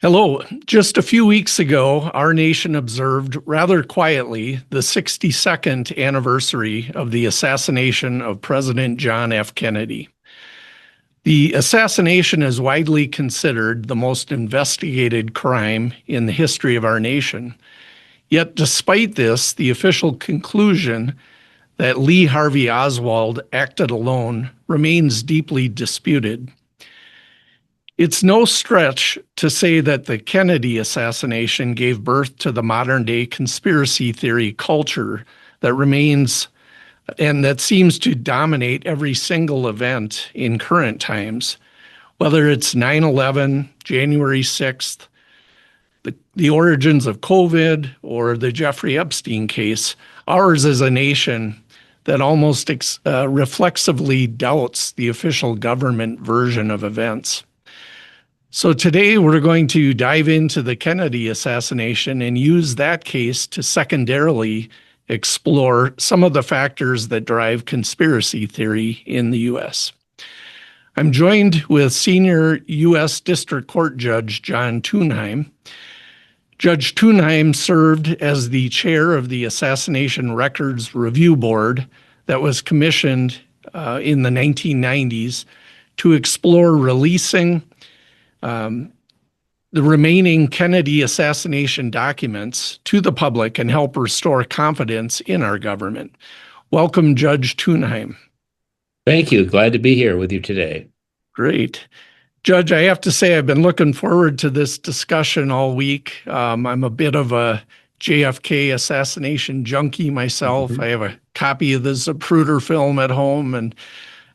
Hello. Just a few weeks ago, our nation observed rather quietly the 62nd anniversary of the assassination of President John F. Kennedy. The assassination is widely considered the most investigated crime in the history of our nation. Yet, despite this, the official conclusion that Lee Harvey Oswald acted alone remains deeply disputed. It's no stretch to say that the Kennedy assassination gave birth to the modern-day conspiracy theory culture that remains and that seems to dominate every single event in current times, whether it's 9/11, January 6th, the origins of COVID, or the Jeffrey Epstein case. Ours is a nation that almost reflexively doubts the official government version of events. So today we're going to dive into the Kennedy assassination and use that case to secondarily explore some of the factors that drive conspiracy theory in the U.S. I'm joined with Senior U.S. District Court Judge John Tunheim. Judge Tunheim served as the chair of the Assassination Records Review Board that was commissioned in the 1990s to explore releasing the remaining Kennedy assassination documents to the public and help restore confidence in our government. Welcome, Judge Tunheim. Thank you. Glad to be here with you today. Great. Judge, I have to say I've been looking forward to this discussion all week. I'm a bit of a JFK assassination junkie myself. I have a copy of the Zapruder film at home, and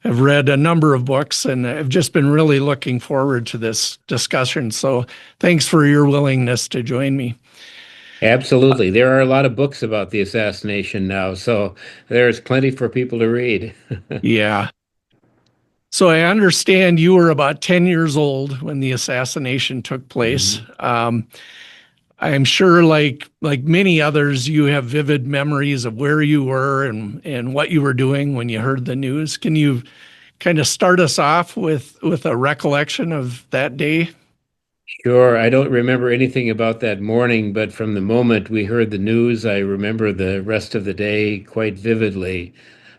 I've read a number of books, and I've just been really looking forward to this discussion. So thanks for your willingness to join me. Absolutely. There are a lot of books about the assassination now, so there's plenty for people to read. Yeah. So I understand you were about 10 years old when the assassination took place. I'm sure, like many others, you have vivid memories of where you were and what you were doing when you heard the news. Can you kind of start us off with a recollection of that day? Sure. I don't remember anything about that morning, but from the moment we heard the news, I remember the rest of the day quite vividly.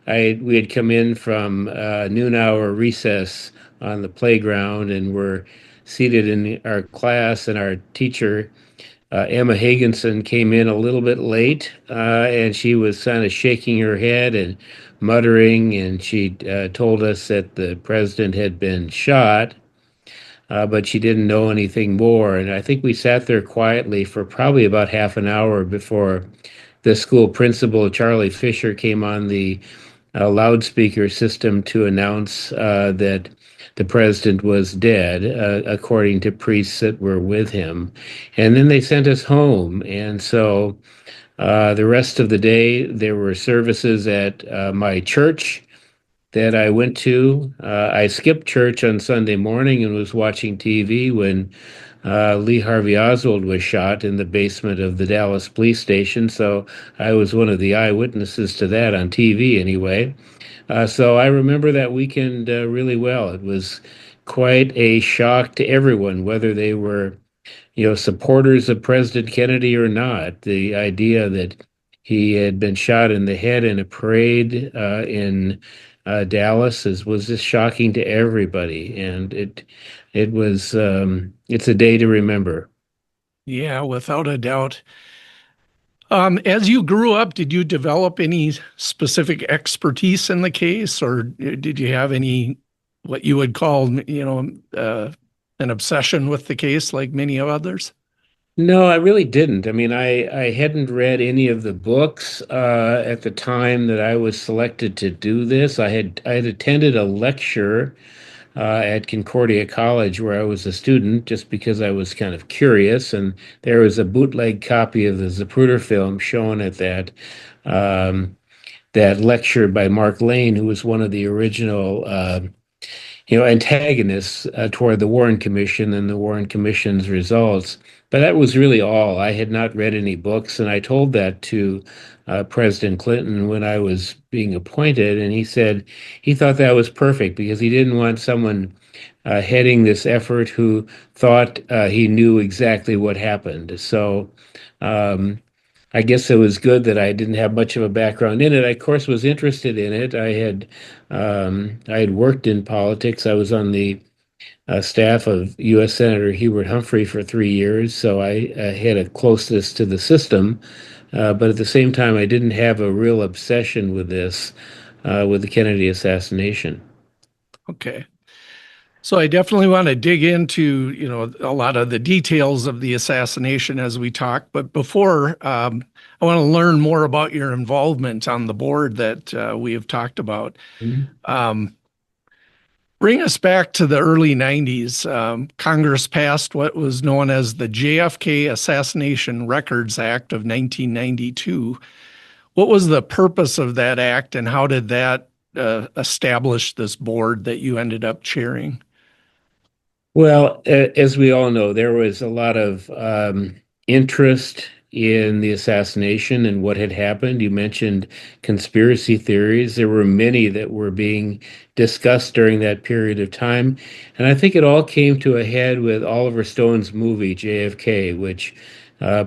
We had come in from noon hour recess on the playground and were seated in our class, and our teacher, Emma Higginson, came in a little bit late, and she was kind of shaking her head and muttering, and she told us that the president had been shot, but she didn't know anything more. And I think we sat there quietly for probably about half an hour before the school principal, Charlie Fisher, came on the loudspeaker system to announce that the president was dead, according to priests that were with him. And then they sent us home. And so the rest of the day, there were services at my church that I went to. I skipped church on Sunday morning and was watching TV when Lee Harvey Oswald was shot in the basement of the Dallas police station. So I was one of the eyewitnesses to that on TV anyway. So I remember that weekend really well. It was quite a shock to everyone, whether they were, supporters of President Kennedy or not. The idea that he had been shot in the head in a parade in Dallas was just shocking to everybody, and it was it's a day to remember. Yeah, without a doubt. As you grew up, did you develop any specific expertise in the case, or did you have any, what you would call, an obsession with the case like many of others? No, I really didn't. I mean, I hadn't read any of the books at the time that I was selected to do this. I had attended a lecture at Concordia College where I was a student just because I was kind of curious, and there was a bootleg copy of the Zapruder film shown at that lecture by Mark Lane, who was one of the original antagonists toward the Warren Commission and the Warren Commission's results. But that was really all. I had not read any books, and I told that to President Clinton when I was being appointed, and he said he thought that was perfect because he didn't want someone heading this effort who thought he knew exactly what happened. So um, I guess it was good that I didn't have much of a background in it. I, of course, was interested in it. I had worked in politics. I was on the staff of U.S. Senator Hubert Humphrey for 3 years, so I had a closeness to the system. But at the same time, I didn't have a real obsession with this, with the Kennedy assassination. Okay. So I definitely want to dig into, a lot of the details of the assassination as we talk. But before, I want to learn more about your involvement on the board that we have talked about. Mhm. Um, Bring us back to the early 90s. Congress passed what was known as the JFK Assassination Records Act of 1992. What was the purpose of that act, and how did that establish this board that you ended up chairing? Well, as we all know, there was a lot of interest in the assassination and what had happened. You mentioned conspiracy theories. There were many that were being discussed during that period of time. And I think it all came to a head with Oliver Stone's movie, JFK, which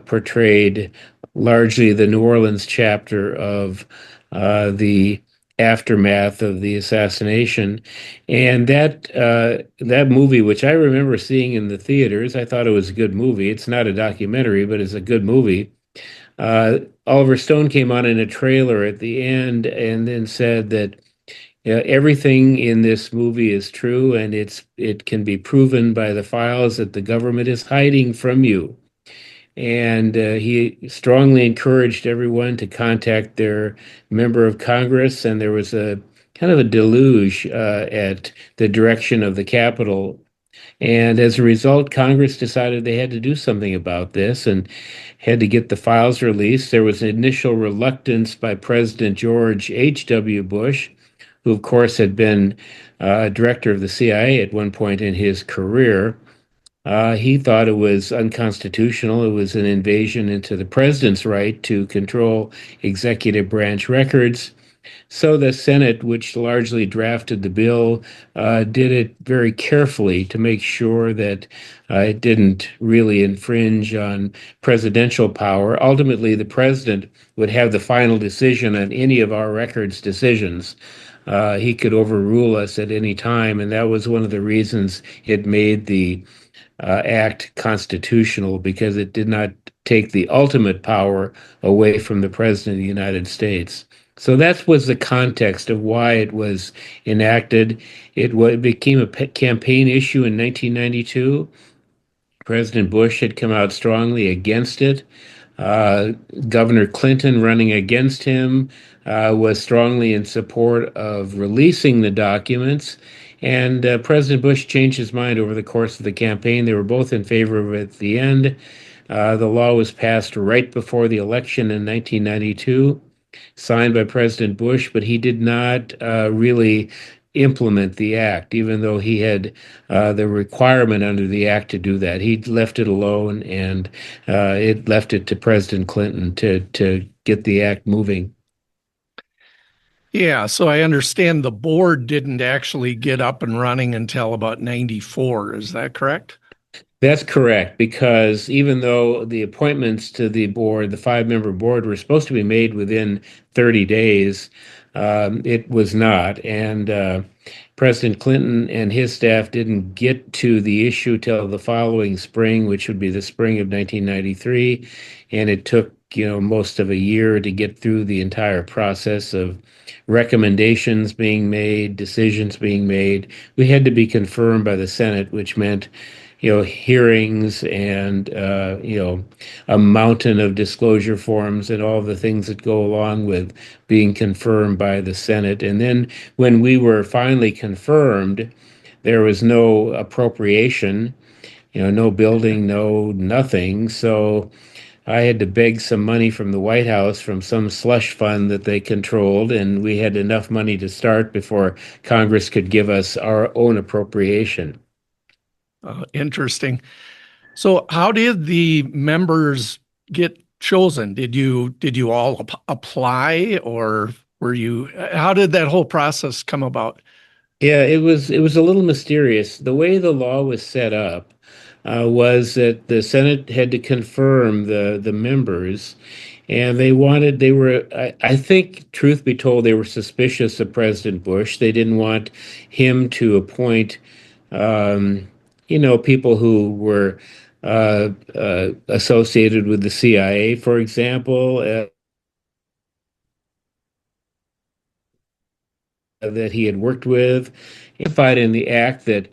portrayed largely the New Orleans chapter of the aftermath of the assassination. And that movie, which I remember seeing in the theaters, I thought it was a good movie. It's not a documentary, but it's a good movie. Oliver Stone came on in a trailer at the end and then said that everything in this movie is true, and it can be proven by the files that the government is hiding from you. And he strongly encouraged everyone to contact their member of Congress, and there was a kind of a deluge at the direction of the Capitol. And as a result, Congress decided they had to do something about this and had to get the files released. There was initial reluctance by President George H.W. Bush, who, of course, had been director of the CIA at one point in his career. He thought it was unconstitutional. It was an invasion into the president's right to control executive branch records. So the Senate, which largely drafted the bill, did it very carefully to make sure that it didn't really infringe on presidential power. Ultimately, the president would have the final decision on any of our records decisions. He could overrule us at any time, and that was one of the reasons it made the act constitutional, because it did not take the ultimate power away from the President of the United States. So that was the context of why it was enacted. It became a campaign issue in 1992. President Bush had come out strongly against it. Uh, Governor Clinton, running against him, was strongly in support of releasing the documents. And President Bush changed his mind over the course of the campaign. They were both in favor of it at the end. The law was passed right before the election in 1992, signed by President Bush, but he did not really implement the act, even though he had the requirement under the act to do that. He left it alone, and it left it to President Clinton to get the act moving. Yeah, so I understand the board didn't actually get up and running until about 94. Is that correct? That's correct, because even though the appointments to the board, the five-member board, were supposed to be made within 30 days, it was not. And President Clinton and his staff didn't get to the issue till the following spring, which would be the spring of 1993. And it took, most of a year to get through the entire process of recommendations being made, decisions being made. We had to be confirmed by the Senate, which meant hearings and, a mountain of disclosure forms and all the things that go along with being confirmed by the Senate. And then when we were finally confirmed, there was no appropriation, no building, no nothing. So I had to beg some money from the White House from some slush fund that they controlled, and we had enough money to start before Congress could give us our own appropriation. Interesting. So, how did the members get chosen? Did you all apply, or were you? How did that whole process come about? Yeah, it was a little mysterious. The way the law was set up was that the Senate had to confirm the members, and I think, truth be told, they were suspicious of President Bush. They didn't want him to appoint, um, people who were associated with the CIA, for example. That he had worked with, identified in the act that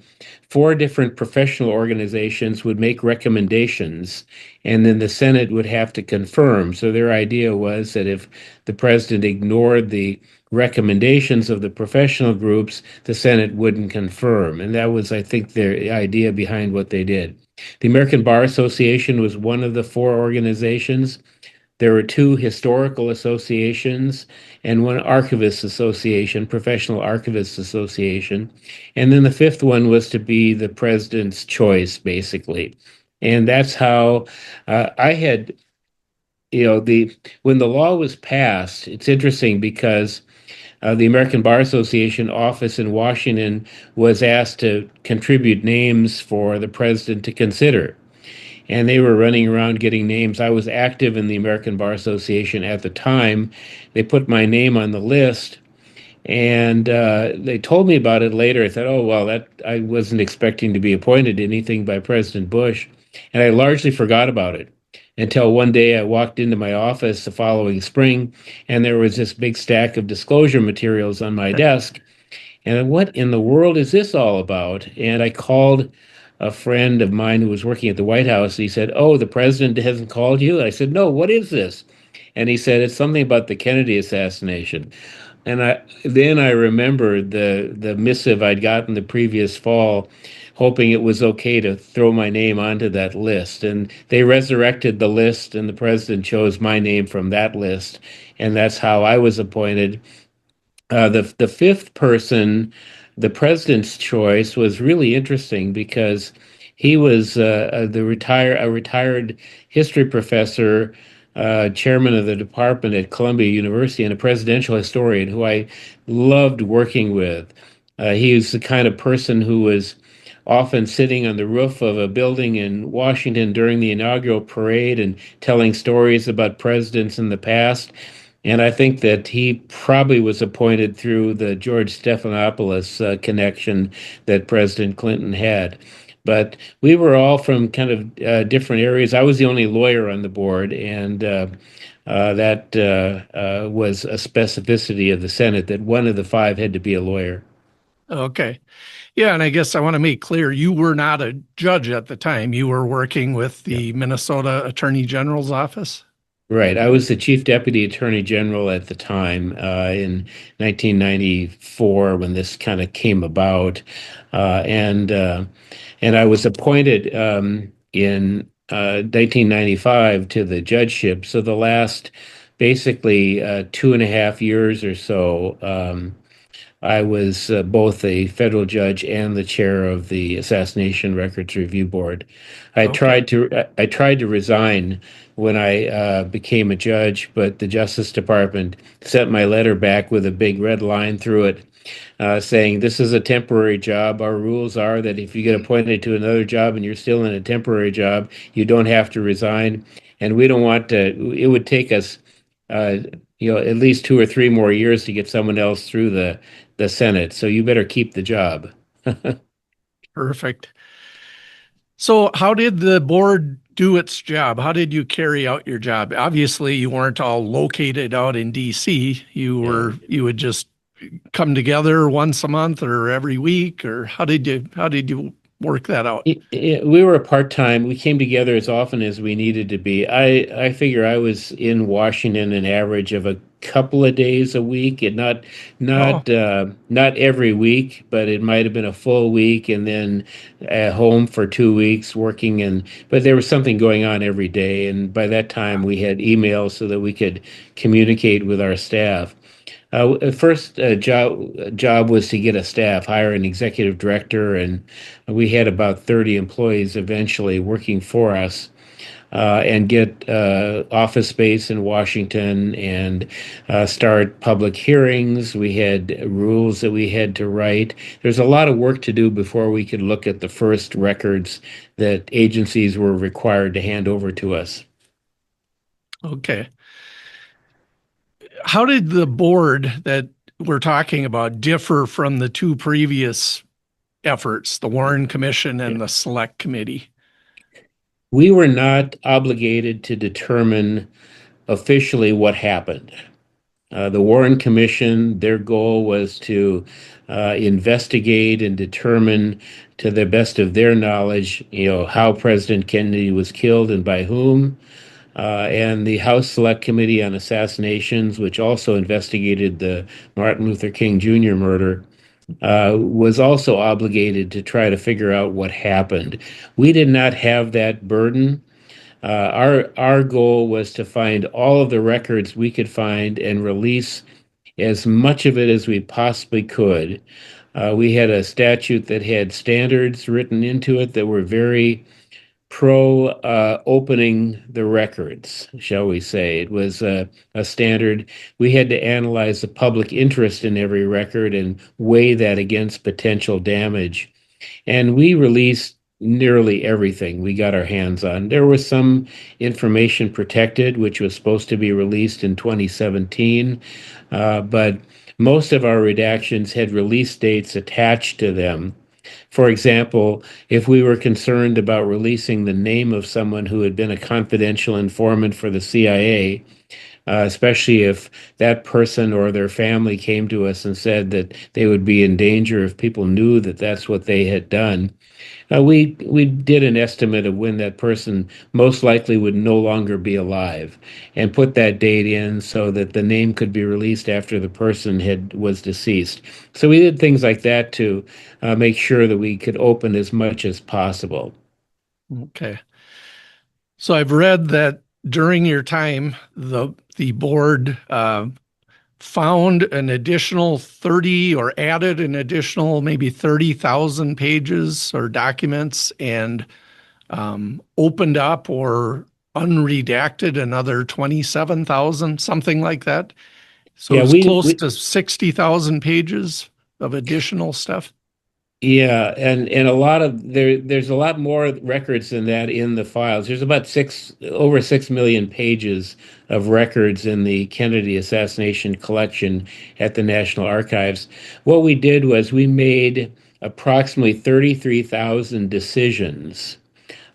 four different professional organizations would make recommendations, and then the Senate would have to confirm. So their idea was that if the president ignored the recommendations of the professional groups, the Senate wouldn't confirm. And that was, I think, their idea behind what they did. The American Bar Association was one of the four organizations. There were two historical associations and one archivist association, Professional Archivists Association. And then the fifth one was to be the president's choice, basically. And that's how I had, when the law was passed, it's interesting because the American Bar Association office in Washington was asked to contribute names for the president to consider, and they were running around getting names. I was active in the American Bar Association at the time. They put my name on the list, and they told me about it later. I thought, oh, well, that I wasn't expecting to be appointed to anything by President Bush, and I largely forgot about it until one day I walked into my office the following spring, and there was this big stack of disclosure materials on my desk. And what in the world is this all about? And I called a friend of mine who was working at the White House. He said, "Oh, the president hasn't called you?" I said, "No, what is this?" And he said, "It's something about the Kennedy assassination." And I remembered the missive I'd gotten the previous fall, hoping it was okay to throw my name onto that list. And they resurrected the list, and the president chose my name from that list. And that's how I was appointed. The fifth person, the president's choice, was really interesting because he was a retired history professor, chairman of the department at Columbia University, and a presidential historian who I loved working with. He was the kind of person who was often sitting on the roof of a building in Washington during the inaugural parade and telling stories about presidents in the past. And I think that he probably was appointed through the George Stephanopoulos connection that President Clinton had. But we were all from kind of different areas. I was the only lawyer on the board, and that was a specificity of the Senate that one of the five had to be a lawyer. Okay. Yeah, and I guess I want to make clear you were not a judge at the time. You were working with Yeah. the Minnesota Attorney General's office. Right. I was the Chief Deputy Attorney General at the time in 1994 when this kind of came about, and I was appointed in 1995 to the judgeship. So the last basically 2.5 years or so, I was both a federal judge and the chair of the Assassination Records Review Board. Okay. I tried to resign when I became a judge, but the Justice Department sent my letter back with a big red line through it, saying this is a temporary job. Our rules are that if you get appointed to another job and you're still in a temporary job, you don't have to resign. And we don't want to. It would take us, uh, at least 2 or 3 more years to get someone else through the Senate. So you better keep the job. Perfect. So, how did the board do its job? How did you carry out your job? Obviously, you weren't all located out in DC. Yeah. You would just come together once a month or every week, or how did you work that out? We were a part-time. We came together as often as we needed to be. I figure I was in Washington an average of a couple of days a week, and Oh, not every week, but it might have been a full week, and then at home for 2 weeks working. And but there was something going on every day, and by that time we had emails so that we could communicate with our staff. First job was to get a staff, hire an executive director, and we had about 30 employees eventually working for us, and get office space in Washington and start public hearings. We had rules that we had to write. There's a lot of work to do before we could look at the first records that agencies were required to hand over to us. Okay. How did the board that we're talking about differ from the two previous efforts, the Warren Commission and the Select Committee? We were not obligated to determine officially what happened. The Warren Commission, their goal was to investigate and determine, to the best of their knowledge, how President Kennedy was killed and by whom. And the House Select Committee on Assassinations, which also investigated the Martin Luther King Jr. murder, was also obligated to try to figure out what happened. We did not have that burden. Our goal was to find all of the records we could find and release as much of it as we possibly could. We had a statute that had standards written into it that were very pro opening the records, shall we say. It was a standard. We had to analyze the public interest in every record and weigh that against potential damage. And we released nearly everything we got our hands on. There was some information protected, which was supposed to be released in 2017, but most of our redactions had release dates attached to them. For example, if we were concerned about releasing the name of someone who had been a confidential informant for the CIA, especially if that person or their family came to us and said that they would be in danger if people knew that that's what they had done. We did an estimate of when that person most likely would no longer be alive, and put that date in so that the name could be released after the person was deceased. So we did things like that to make sure that we could open as much as possible. Okay. So I've read that during your time, the board found an additional 30 or added an additional maybe 30,000 pages or documents, and opened up or unredacted another 27,000, something like that. So Yeah, it's close to 60,000 pages of additional stuff. Yeah, and a lot of there's a lot more records than that in the files. There's about over 6 million pages of records in the Kennedy assassination collection at the National Archives. What we did was we made approximately 33,000 decisions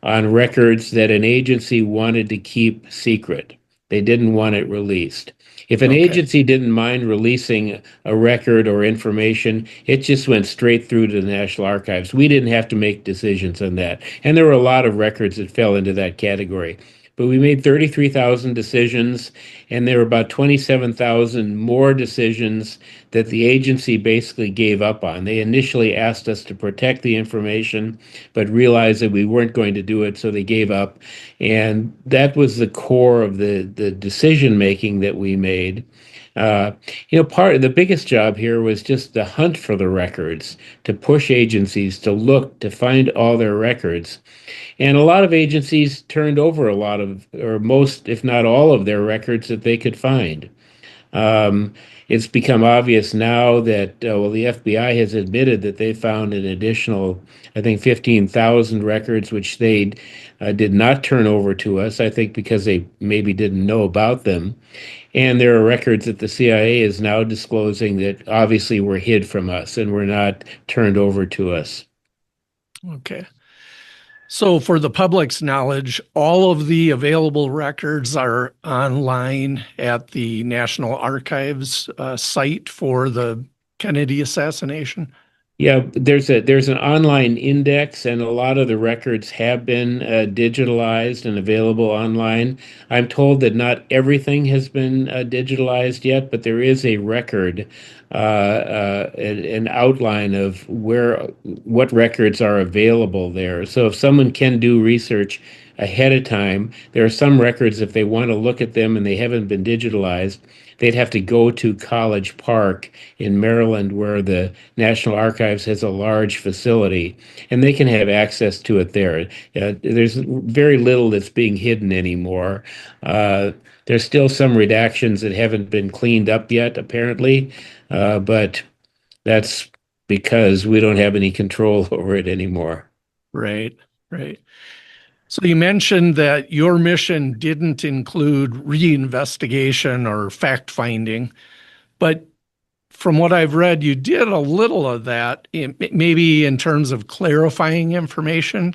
on records that an agency wanted to keep secret. They didn't want it released. If an Okay. agency didn't mind releasing a record or information, it just went straight through to the National Archives. We didn't have to make decisions on that. And there were a lot of records that fell into that category. But we made 33,000 decisions, and there were about 27,000 more decisions that the agency basically gave up on. They initially asked us to protect the information, but realized that we weren't going to do it, so they gave up. And that was the core of the decision making that we made. Part of the biggest job here was just the hunt for the records, to push agencies to look, to find all their records. And a lot of agencies turned over a lot of, or most, if not all of their records that they could find. It's become obvious now that, the FBI has admitted that they found an additional, I think, 15,000 records, which they did not turn over to us, I think because they maybe didn't know about them. And there are records that the CIA is now disclosing that obviously were hid from us and were not turned over to us. Okay. So for the public's knowledge, all of the available records are online at the National Archives site for the Kennedy assassination. Yeah, there's an online index, and a lot of the records have been digitalized and available online. I'm told that not everything has been digitalized yet, but there is a record, an outline of what records are available there. So if someone can do research ahead of time. There are some records, if they want to look at them and they haven't been digitalized, they'd have to go to College Park in Maryland, where the National Archives has a large facility, and they can have access to it there. There's very little that's being hidden anymore. There's still some redactions that haven't been cleaned up yet, apparently, but that's because we don't have any control over it anymore. Right, right. So you mentioned that your mission didn't include reinvestigation or fact finding, but from what I've read, you did a little of that, maybe in terms of clarifying information.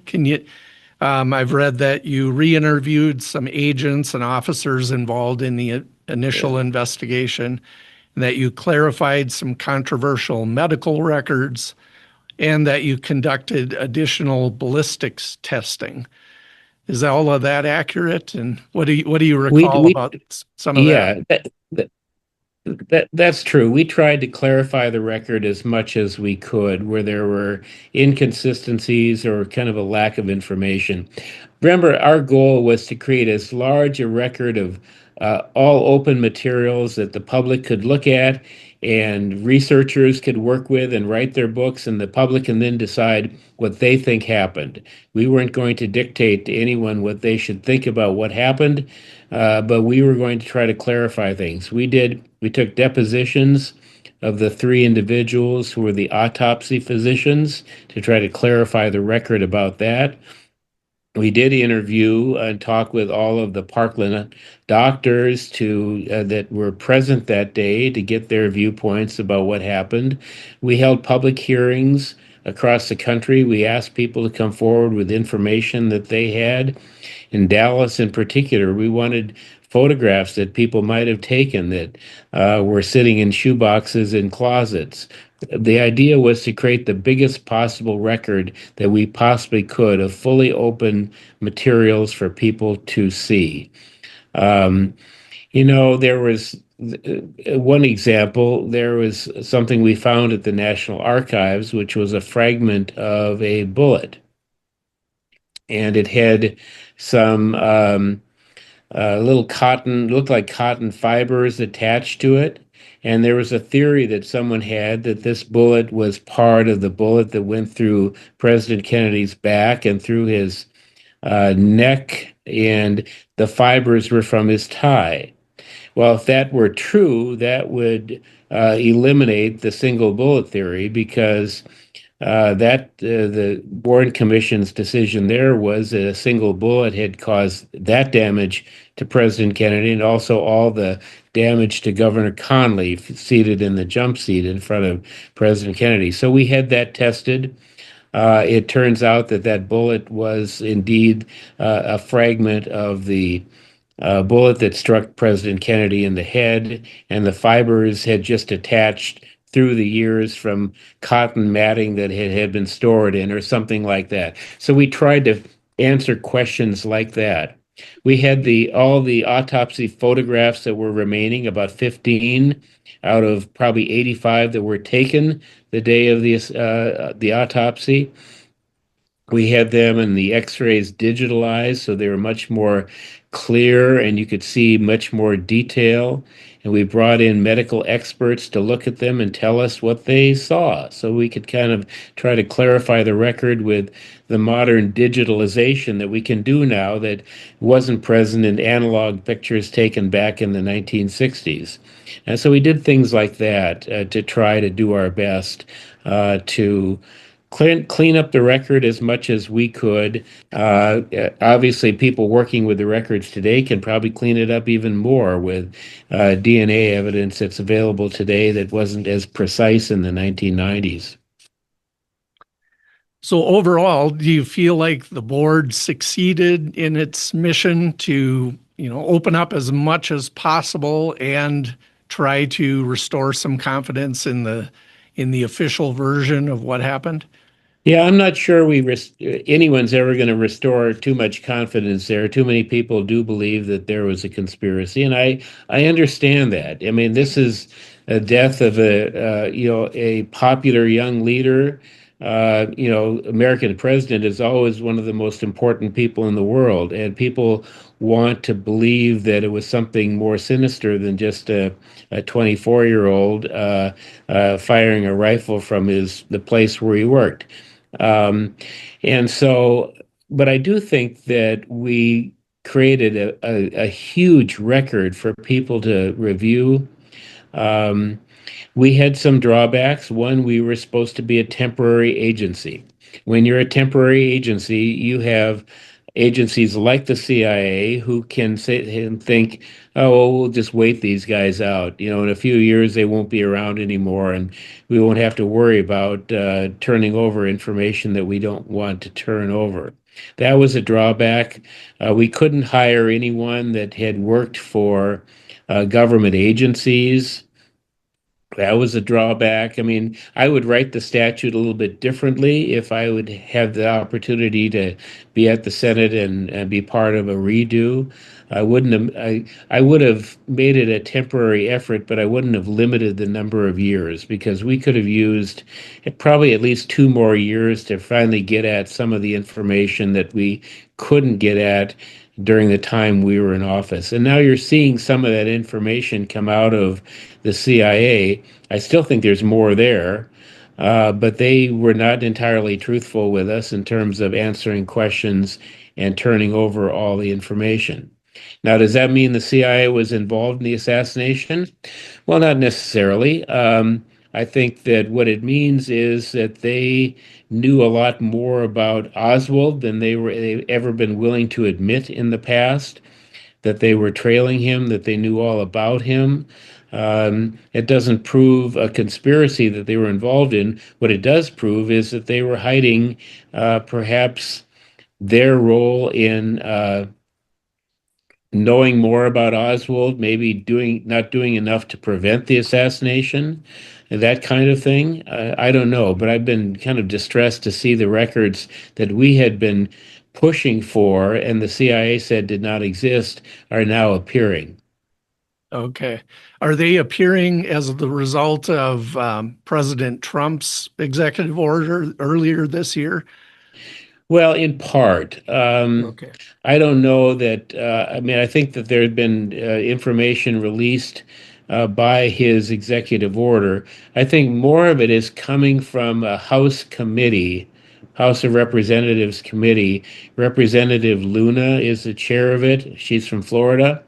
I've read that you re-interviewed some agents and officers involved in the initial investigation, and that you clarified some controversial medical records, and that you conducted additional ballistics testing. Is all of that accurate? And what do you recall We about some of that? Yeah, that's true. We tried to clarify the record as much as we could where there were inconsistencies or kind of a lack of information. Remember, our goal was to create as large a record of all open materials that the public could look at and researchers could work with and write their books, and the public can then decide what they think happened. We weren't going to dictate to anyone what they should think about what happened, but we were going to try to clarify things. We took depositions of the three individuals who were the autopsy physicians to try to clarify the record about that. We did interview and talk with all of the Parkland doctors that were present that day to get their viewpoints about what happened. We held public hearings across the country. We asked people to come forward with information that they had. In Dallas, in particular, we wanted photographs that people might have taken that were sitting in shoeboxes in closets. The idea was to create the biggest possible record that we possibly could of fully open materials for people to see. There was one example. There was something we found at the National Archives, which was a fragment of a bullet. And it had some little cotton, looked like cotton fibers attached to it. And there was a theory that someone had that this bullet was part of the bullet that went through President Kennedy's back and through his neck, and the fibers were from his tie. Well, if that were true, that would eliminate the single bullet theory, because the Warren Commission's decision there was that a single bullet had caused that damage to President Kennedy, and also all the damage to Governor Connally seated in the jump seat in front of President Kennedy. So we had that tested. It turns out that that bullet was indeed a fragment of the bullet that struck President Kennedy in the head, and the fibers had just attached through the years from cotton matting that had been stored in, or something like that. So we tried to answer questions like that. We had all the autopsy photographs that were remaining, about 15 out of probably 85 that were taken the day of the autopsy. We had them and the x-rays digitalized, so they were much more clear and you could see much more detail. And we brought in medical experts to look at them and tell us what they saw, so we could kind of try to clarify the record with the modern digitalization that we can do now that wasn't present in analog pictures taken back in the 1960s. And so we did things like that to try to do our best to clean up the record as much as we could. Obviously, people working with the records today can probably clean it up even more with DNA evidence that's available today that wasn't as precise in the 1990s. So overall, do you feel like the board succeeded in its mission to, open up as much as possible and try to restore some confidence in the official version of what happened? Yeah, I'm not sure anyone's ever going to restore too much confidence there. Too many people do believe that there was a conspiracy, and I understand that. I mean, this is a death of a popular young leader American president is always one of the most important people in the world, and people want to believe that it was something more sinister than just a 24-year-old firing a rifle from the place where he worked. Um, and so, but I do think that we created a huge record for people to review. Um, we had some drawbacks. One, we were supposed to be a temporary agency. When you're a temporary agency, you have agencies like the CIA who can say and think, oh, well, we'll just wait these guys out. In a few years, they won't be around anymore, and we won't have to worry about turning over information that we don't want to turn over. That was a drawback. We couldn't hire anyone that had worked for government agencies. That was a drawback. I mean, I would write the statute a little bit differently if I would have the opportunity to be at the Senate and be part of a redo. I wouldn't have, I would have made it a temporary effort, but I wouldn't have limited the number of years because we could have used probably at least 2 more years to finally get at some of the information that we couldn't get at during the time we were in office. And now you're seeing some of that information come out of the CIA. I still think there's more there, but they were not entirely truthful with us in terms of answering questions and turning over all the information. Now, does that mean the CIA was involved in the assassination? Well, not necessarily. I think that what it means is that they knew a lot more about Oswald than they've ever been willing to admit in the past, that they were trailing him, that they knew all about him. It doesn't prove a conspiracy that they were involved in. What it does prove is that they were hiding perhaps their role in knowing more about Oswald, maybe not doing enough to prevent the assassination, that kind of thing. I don't know, but I've been kind of distressed to see the records that we had been pushing for and the CIA said did not exist are now appearing. Okay. Are they appearing as the result of President Trump's executive order earlier this year? Well, in part. Okay. I don't know that. I mean, I think that there had been information released by his executive order. I think more of it is coming from a House committee, House of Representatives committee. Representative Luna is the chair of it. She's from Florida.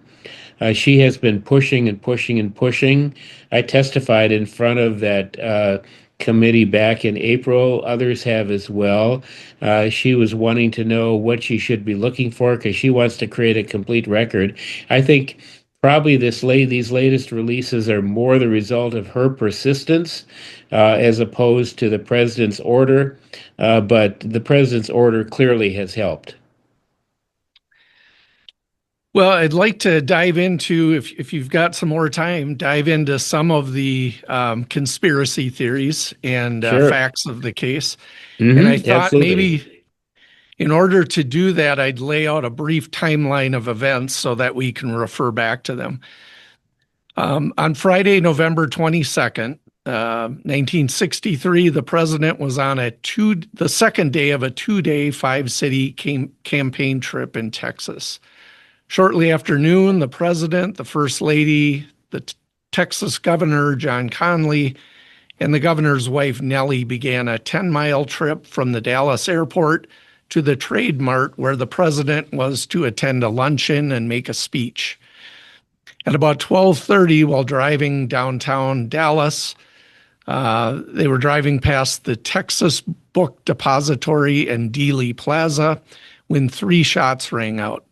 She has been pushing and pushing and pushing. I testified in front of that committee back in April. Others have as well. She was wanting to know what she should be looking for because she wants to create a complete record. I think probably these latest releases are more the result of her persistence as opposed to the president's order. But the president's order clearly has helped. Well, I'd like to dive into, if you've got some more time, dive into some of the conspiracy theories and Sure. facts of the case. And I thought Absolutely. maybe in order to do that, I'd lay out a brief timeline of events so that we can refer back to them. On Friday, November 22nd, 1963, the president was on the second day of a 2-day 5-city campaign trip in Texas. Shortly after noon, the president, the first lady, the Texas governor, John Connally, and the governor's wife, Nellie, began a 10-mile trip from the Dallas airport to the Trade Mart where the president was to attend a luncheon and make a speech. At about 12:30, while driving downtown Dallas, they were driving past the Texas Book Depository and Dealey Plaza when 3 shots rang out.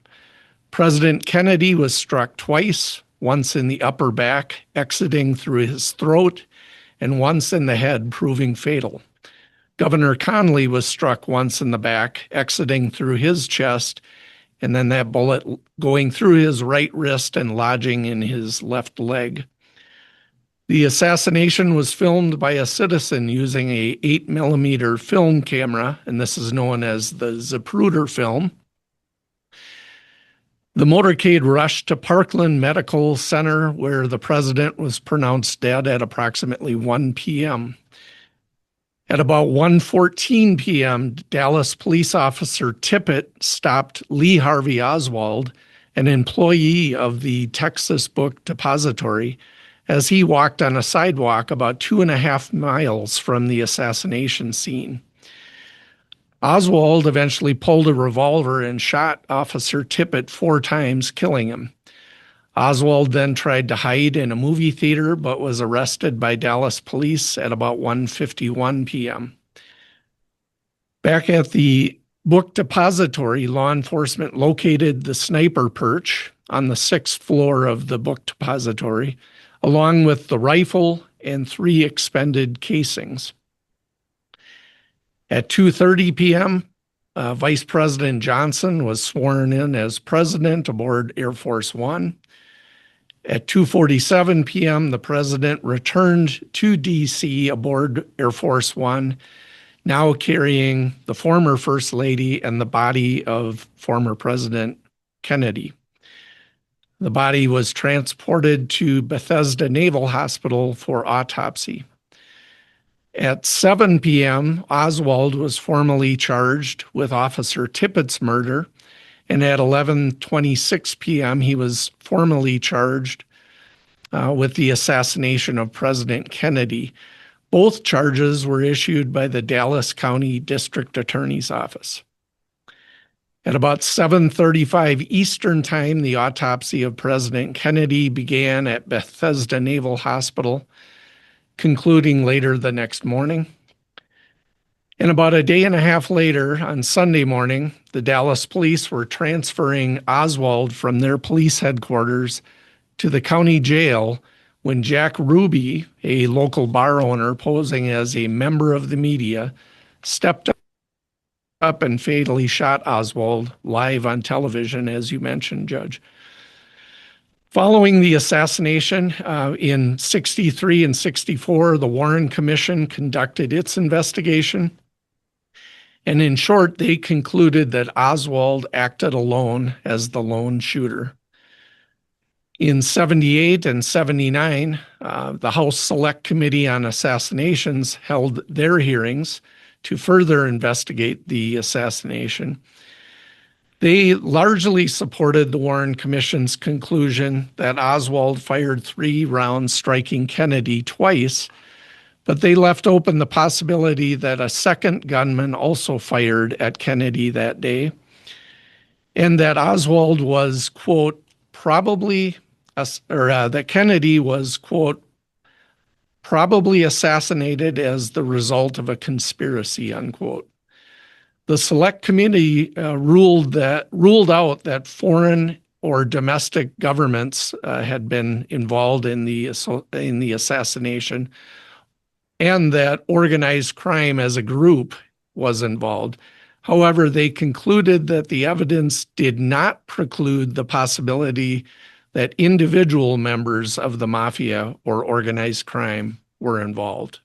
President Kennedy was struck twice, once in the upper back, exiting through his throat, and once in the head, proving fatal. Governor Connally was struck once in the back, exiting through his chest, and then that bullet going through his right wrist and lodging in his left leg. The assassination was filmed by a citizen using a 8mm film camera, and this is known as the Zapruder film. The motorcade rushed to Parkland Medical Center, where the president was pronounced dead at approximately 1 p.m. At about 1:14 p.m., Dallas police officer Tippit stopped Lee Harvey Oswald, an employee of the Texas Book Depository, as he walked on a sidewalk about 2.5 miles from the assassination scene. Oswald eventually pulled a revolver and shot Officer Tippit 4 times, killing him. Oswald then tried to hide in a movie theater but was arrested by Dallas police at about 1:51 p.m. Back at the book depository, law enforcement located the sniper perch on the 6th floor of the book depository, along with the rifle and 3 expended casings. At 2:30 p.m., Vice President Johnson was sworn in as president aboard Air Force One. At 2:47 p.m., the president returned to D.C. aboard Air Force One, now carrying the former First Lady and the body of former President Kennedy. The body was transported to Bethesda Naval Hospital for autopsy. At 7 p.m., Oswald was formally charged with Officer Tippit's murder, and at 11:26 p.m., he was formally charged with the assassination of President Kennedy. Both charges were issued by the Dallas County District Attorney's Office. At about 7:35 Eastern Time, the autopsy of President Kennedy began at Bethesda Naval Hospital, concluding later the next morning. And about a day and a half later, on Sunday morning, the Dallas police were transferring Oswald from their police headquarters to the county jail when Jack Ruby, a local bar owner posing as a member of the media, stepped up and fatally shot Oswald live on television, as you mentioned, Judge. Following the assassination in 63 and 64, the Warren Commission conducted its investigation. And in short, they concluded that Oswald acted alone as the lone shooter. In 78 and 79, the House Select Committee on Assassinations held their hearings to further investigate the assassination. They largely supported the Warren Commission's conclusion that Oswald fired 3 rounds, striking Kennedy twice, but they left open the possibility that a second gunman also fired at Kennedy that day, and that Oswald was, quote, that Kennedy was, quote, probably assassinated as the result of a conspiracy, unquote. The Select Committee ruled out that foreign or domestic governments had been involved in the assassination, and that organized crime as a group was involved. However, they concluded that the evidence did not preclude the possibility that individual members of the mafia or organized crime were involved.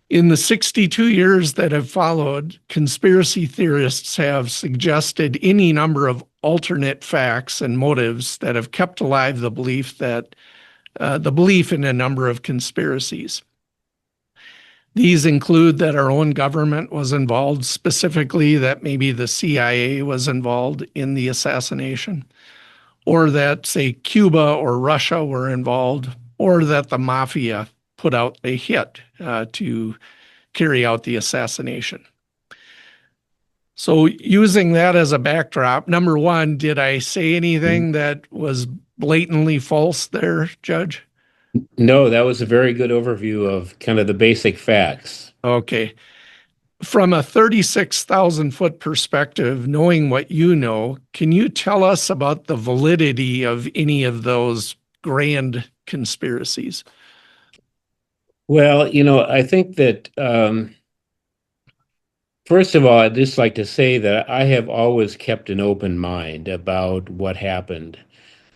In the 62 years that have followed, conspiracy theorists have suggested any number of alternate facts and motives that have kept alive the belief in a number of conspiracies. These include that our own government was involved, specifically that maybe the CIA was involved in the assassination, or that, say, Cuba or Russia were involved, or that the mafia put out a hit to carry out the assassination. So using that as a backdrop, number one, did I say anything that was blatantly false there, Judge? No, that was a very good overview of kind of the basic facts. Okay. From a 36,000-foot perspective, knowing what you know, can you tell us about the validity of any of those grand conspiracies? Well, I think that first of all, I'd just like to say that I have always kept an open mind about what happened.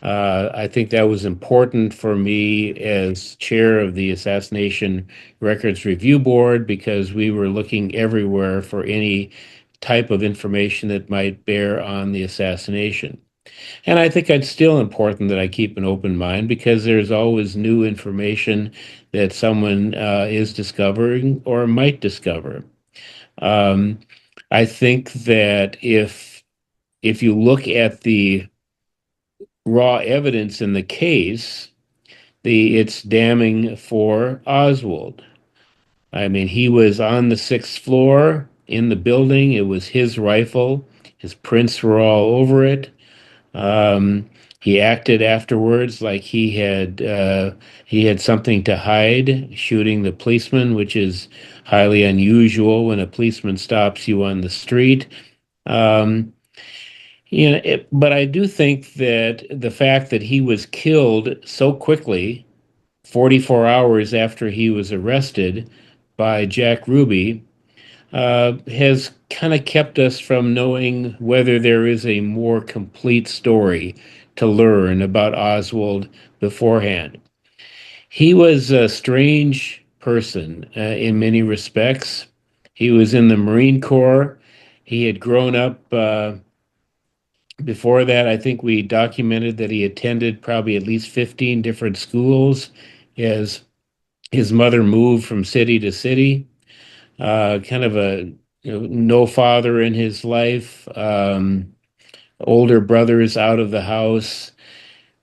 I think that was important for me as chair of the Assassination Records Review Board because we were looking everywhere for any type of information that might bear on the assassination. And I think it's still important that I keep an open mind because there's always new information that someone is discovering or might discover. Um, I think that if you look at the raw evidence in the case, it's damning for Oswald. I mean, he was on the sixth floor in the building. It was his rifle. His prints were all over it. Um, he acted afterwards like he had something to hide, shooting the policeman, which is highly unusual when a policeman stops you on the street. Um, but I do think that the fact that he was killed so quickly, 44 hours after he was arrested by Jack Ruby, has kind of kept us from knowing whether there is a more complete story to learn about Oswald beforehand. He was a strange person in many respects. He was in the Marine Corps. He had grown up before that. I think we documented that he attended probably at least 15 different schools as his mother moved from city to city. Kind of a no father in his life, older brothers out of the house,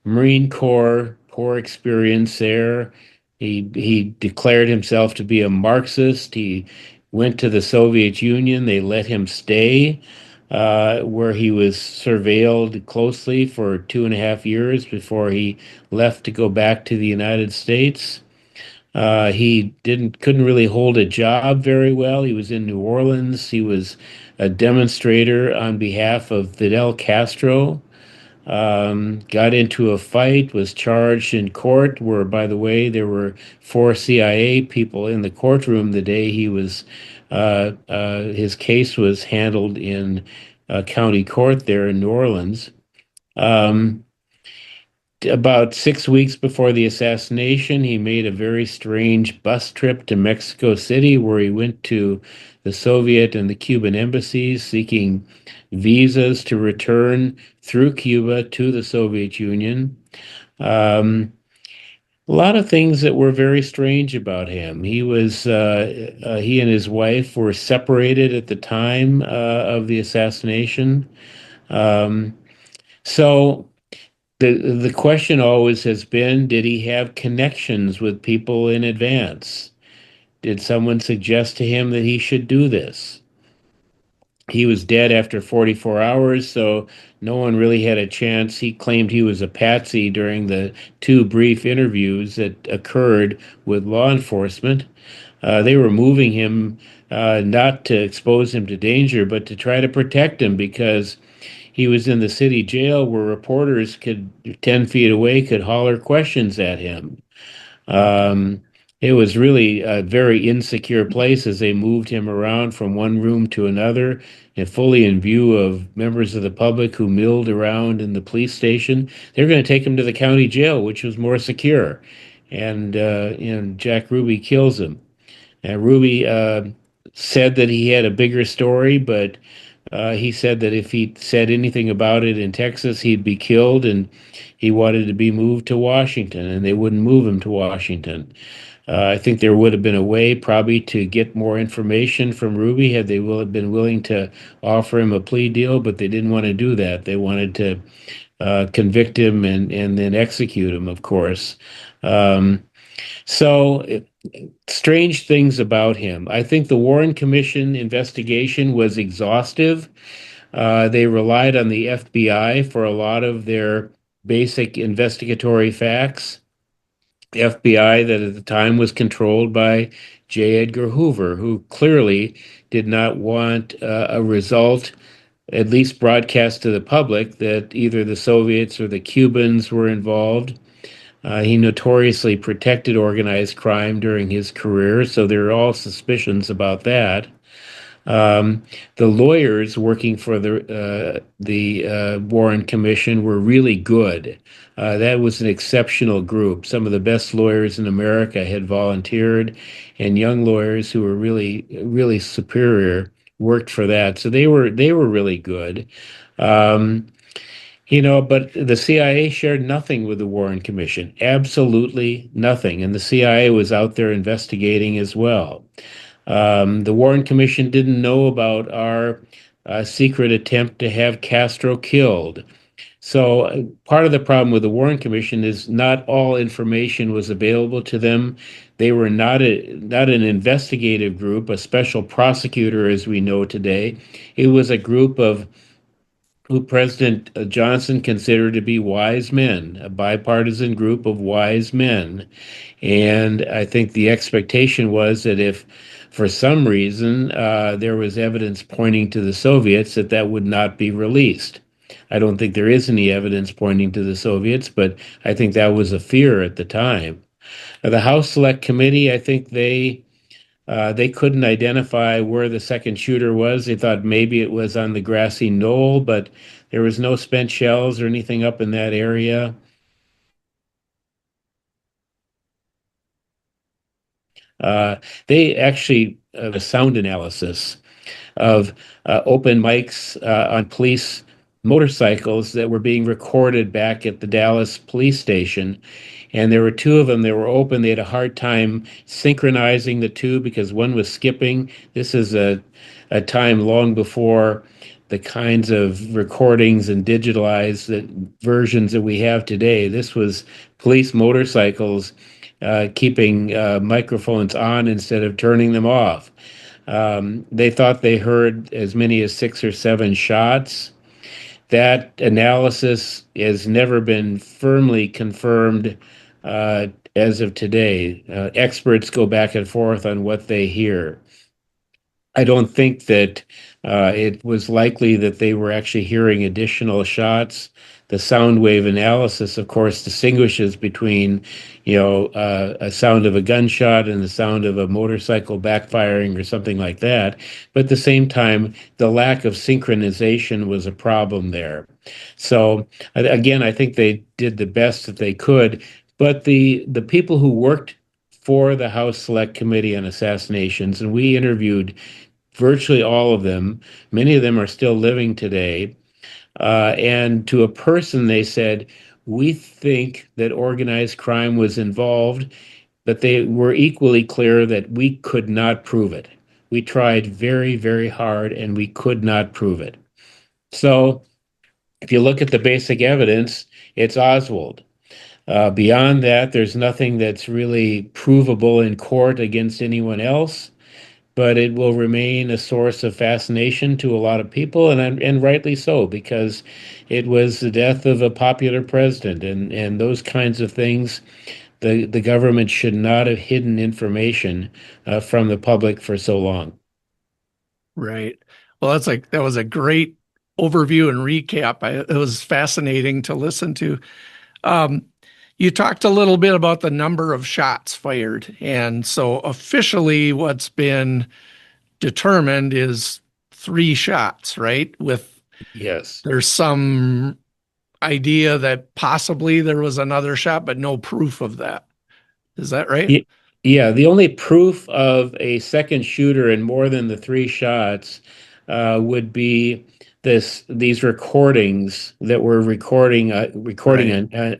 Marine Corps, poor experience there. He declared himself to be a Marxist. He went to the Soviet Union. They let him stay, where he was surveilled closely for 2.5 years before he left to go back to the United States. He couldn't really hold a job very well. He was in New Orleans. He was a demonstrator on behalf of Fidel Castro. Got into a fight, was charged in court, where, by the way, there were 4 CIA people in the courtroom the day his case was handled in county court there in New Orleans. Um, about 6 weeks before the assassination, he made a very strange bus trip to Mexico City where he went to the Soviet and the Cuban embassies seeking visas to return through Cuba to the Soviet Union. A lot of things that were very strange about him. He and his wife were separated at the time of the assassination. Um, so the question always has been, did he have connections with people in advance? Did someone suggest to him that he should do this? He was dead after 44 hours, so no one really had a chance. He claimed he was a patsy during the two brief interviews that occurred with law enforcement. They were moving him not to expose him to danger, but to try to protect him because he was in the city jail where reporters 10 feet away, could holler questions at him. Um, it was really a very insecure place as they moved him around from one room to another, and fully in view of members of the public who milled around in the police station. They're going to take him to the county jail, which was more secure. And Jack Ruby kills him. And Ruby said that he had a bigger story, but he said that if he said anything about it in Texas, he'd be killed, and he wanted to be moved to Washington, and they wouldn't move him to Washington. I think there would have been a way probably to get more information from Ruby had they been willing to offer him a plea deal, but they didn't want to do that. They wanted to convict him and then execute him, of course. Um, so strange things about him. I think the Warren Commission investigation was exhaustive. They relied on the FBI for a lot of their basic investigatory facts. The FBI that at the time was controlled by J. Edgar Hoover, who clearly did not want a result, at least broadcast to the public, that either the Soviets or the Cubans were involved. He notoriously protected organized crime during his career, so there are all suspicions about that. The lawyers working for the Warren Commission were really good. That was an exceptional group. Some of the best lawyers in America had volunteered, and young lawyers who were really, really superior worked for that. So they were really good. Um, But the CIA shared nothing with the Warren Commission, absolutely nothing. And the CIA was out there investigating as well. The Warren Commission didn't know about our secret attempt to have Castro killed. So part of the problem with the Warren Commission is not all information was available to them. They were not an investigative group, a special prosecutor as we know today. It was a group of who President Johnson considered to be wise men, a bipartisan group of wise men. And I think the expectation was that if for some reason there was evidence pointing to the Soviets, that that would not be released. I don't think there is any evidence pointing to the Soviets, but I think that was a fear at the time. The House Select Committee, I think they couldn't identify where the second shooter was. They thought maybe it was on the grassy knoll, but there was no spent shells or anything up in that area. Uh, they actually a sound analysis of open mics on police motorcycles that were being recorded back at the Dallas police station. And there were two of them that were open. They had a hard time synchronizing the two because one was skipping. This is a time long before the kinds of recordings and digitalized versions that we have today. This was police motorcycles keeping microphones on instead of turning them off. They thought they heard as many as 6 or 7 shots. That analysis has never been firmly confirmed as of today. Experts go back and forth on what they hear. I don't think that it was likely that they were actually hearing additional shots. The sound wave analysis, of course, distinguishes between, a sound of a gunshot and the sound of a motorcycle backfiring or something like that. But at the same time, the lack of synchronization was a problem there. So again, I think they did the best that they could. But the people who worked for the House Select Committee on Assassinations, and we interviewed virtually all of them. Many of them are still living today. And to a person, they said, we think that organized crime was involved, but they were equally clear that we could not prove it. We tried very, very hard and we could not prove it. So if you look at the basic evidence, it's Oswald. Beyond that, there's nothing that's really provable in court against anyone else, but it will remain a source of fascination to a lot of people, and rightly so, because it was the death of a popular president, and those kinds of things. The government should not have hidden information from the public for so long. Right. Well, that was a great overview and recap. It was fascinating to listen to. Um, you talked a little bit about the number of shots fired, and so officially, what's been determined is 3 shots, right? Yes. There's some idea that possibly there was another shot, but no proof of that. Is that right? Ye- Yeah, the only proof of a second shooter in more than the 3 shots would be these recordings that were recording Right.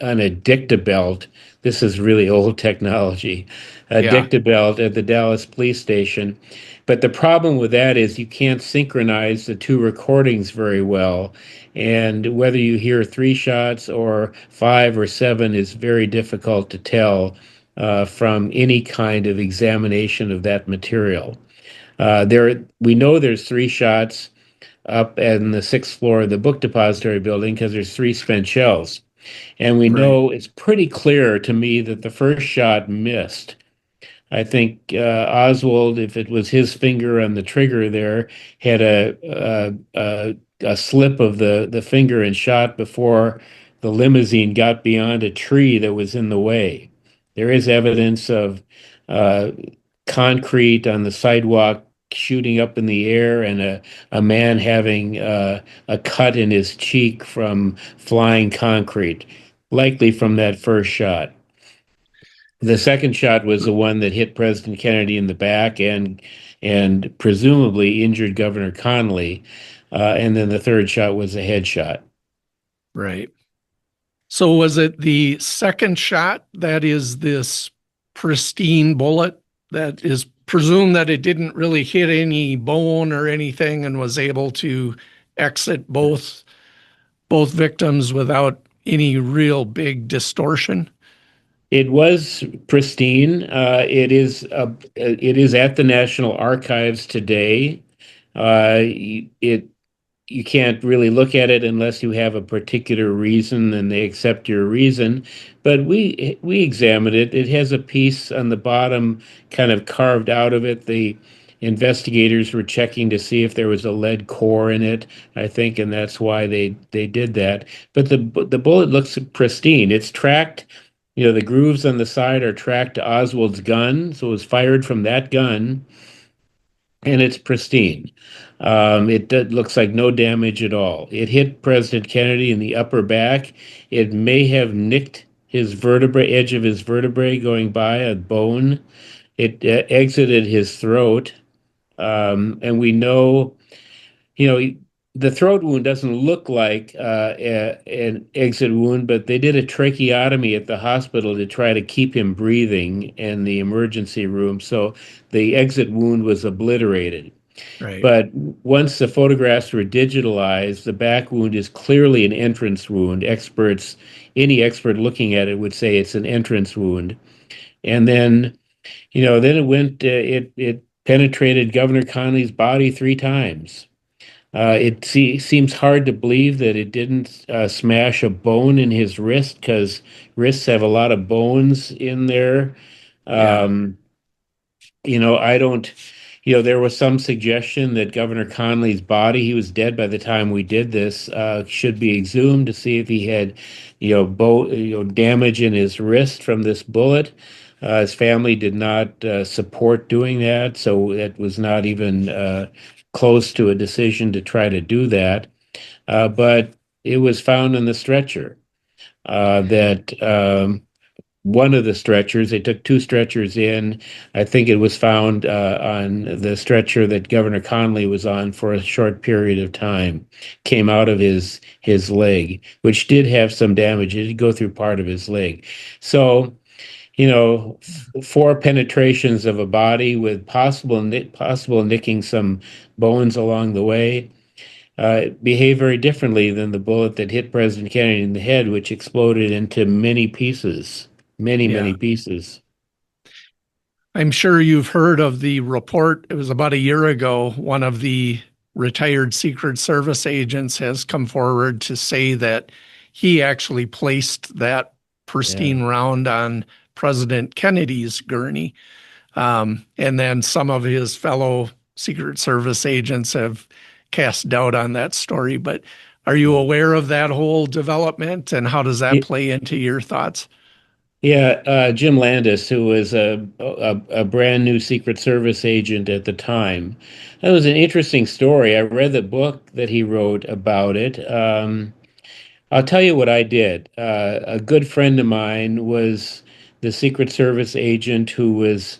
on a dictabelt. This is really old technology, a Yeah. dictabelt at the Dallas police station. But the problem with that is you can't synchronize the two recordings very well. And whether you hear 3 shots or 5 or 7 is very difficult to tell from any kind of examination of that material. We know there's 3 shots up in the 6th floor of the book depository building because there's 3 spent shells. And we Right. know it's pretty clear to me that the first shot missed. I think Oswald, if it was his finger on the trigger there, had a slip of the finger and shot before the limousine got beyond a tree that was in the way. There is evidence of uh, concrete on the sidewalk shooting up in the air and a man having a cut in his cheek from flying concrete, likely from that first shot. The second shot was the one that hit President Kennedy in the back and presumably injured Governor Connolly. And then the third shot was a headshot. Right. So was it the second shot that is this pristine bullet that is presumed that it didn't really hit any bone or anything and was able to exit both victims without any real big distortion? It was pristine. It is at the National Archives today. It You can't really look at it unless you have a particular reason and they accept your reason. But we examined it. It has a piece on the bottom kind of carved out of it. The investigators were checking to see if there was a lead core in it, I think, and that's why they did that. But the bullet looks pristine. It's tracked. The grooves on the side are tracked to Oswald's gun, so it was fired from that gun, and it's pristine. Looks like no damage at all. It hit President Kennedy in the upper back. It may have nicked his edge of his vertebrae going by a bone. It exited his throat. And we know, you know, the throat wound doesn't look like an exit wound, but they did a tracheotomy at the hospital to try to keep him breathing in the emergency room. So the exit wound was obliterated. Right. But once the photographs were digitalized, the back wound is clearly an entrance wound. Any expert looking at it would say it's an entrance wound. And then it penetrated Governor Connolly's body 3 times. Seems hard to believe that it didn't smash a bone in his wrist because wrists have a lot of bones in there. Yeah. Um, I don't, there was some suggestion that Governor Connolly's body, he was dead by the time we did this, should be exhumed to see if he had, damage in his wrist from this bullet. His family did not support doing that, so it was not even close to a decision to try to do that. But it was found in the stretcher that one of the stretchers, they took 2 stretchers in. I think it was found on the stretcher that Governor Connolly was on for a short period of time, came out of his leg, which did have some damage. It did go through part of his leg. So, 4 penetrations of a body with possible nicking some bones along the way behave very differently than the bullet that hit President Kennedy in the head, which exploded into many pieces, many, Yeah. many pieces. I'm sure you've heard of the report. It was about a year ago. One of the retired Secret Service agents has come forward to say that he actually placed that Yeah. pristine round on President Kennedy's gurney. And then some of his fellow Secret Service agents have cast doubt on that story. But are you aware of that whole development and how does that Yeah. play into your thoughts? Yeah, Jim Landis, who was a brand new Secret Service agent at the time. That was an interesting story. I read the book that he wrote about it. I'll tell you what I did. A good friend of mine was the Secret Service agent who was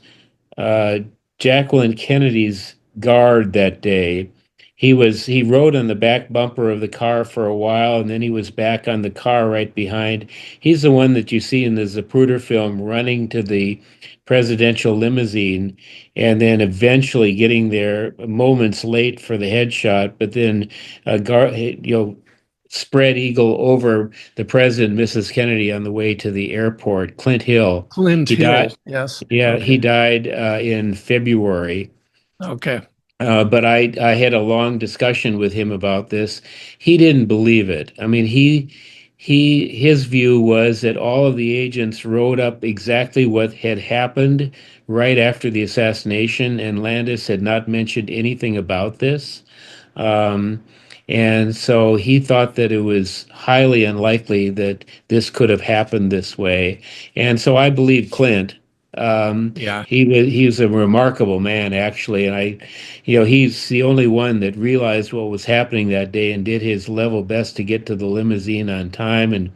uh, Jacqueline Kennedy's guard that day. He rode on the back bumper of the car for a while, and then he was back on the car right behind. He's the one that you see in the Zapruder film running to the presidential limousine, and then eventually getting there moments late for the headshot. But then, spread eagle over the president, Mrs. Kennedy, on the way to the airport. Clint Hill. Clint He died. Hill. Yes. Yeah, he Okay. died in February. Okay. But I had a long discussion with him about this. He didn't believe it. I mean, his view was that all of the agents wrote up exactly what had happened right after the assassination, and Landis had not mentioned anything about this. Um, and so he thought that it was highly unlikely that this could have happened this way. And so I believe Clint. Yeah. He was a remarkable man, actually, and he's the only one that realized what was happening that day and did his level best to get to the limousine on time. And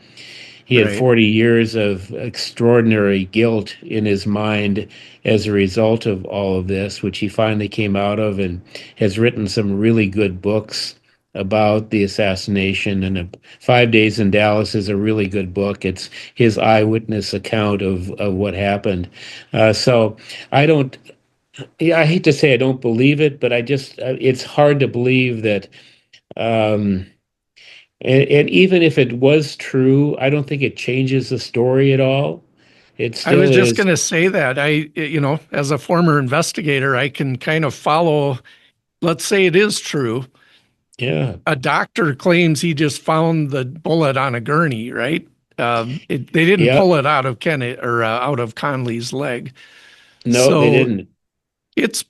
he had Right. 40 years of extraordinary guilt in his mind as a result of all of this, which he finally came out of and has written some really good books about the assassination. And 5 Days in Dallas is a really good book. It's his eyewitness account of what happened. So I don't, yeah, I hate to say I don't believe it, but it's hard to believe that. Um, and even if it was true, I don't think it changes the story at all. It I still was just is, going to say that as a former investigator, I can kind of follow, let's say it is true. yeah, A doctor claims he just found the bullet on a gurney, right? They didn't yeah. pull it out of Kennedy or out of Conley's leg. No, they So didn't. it's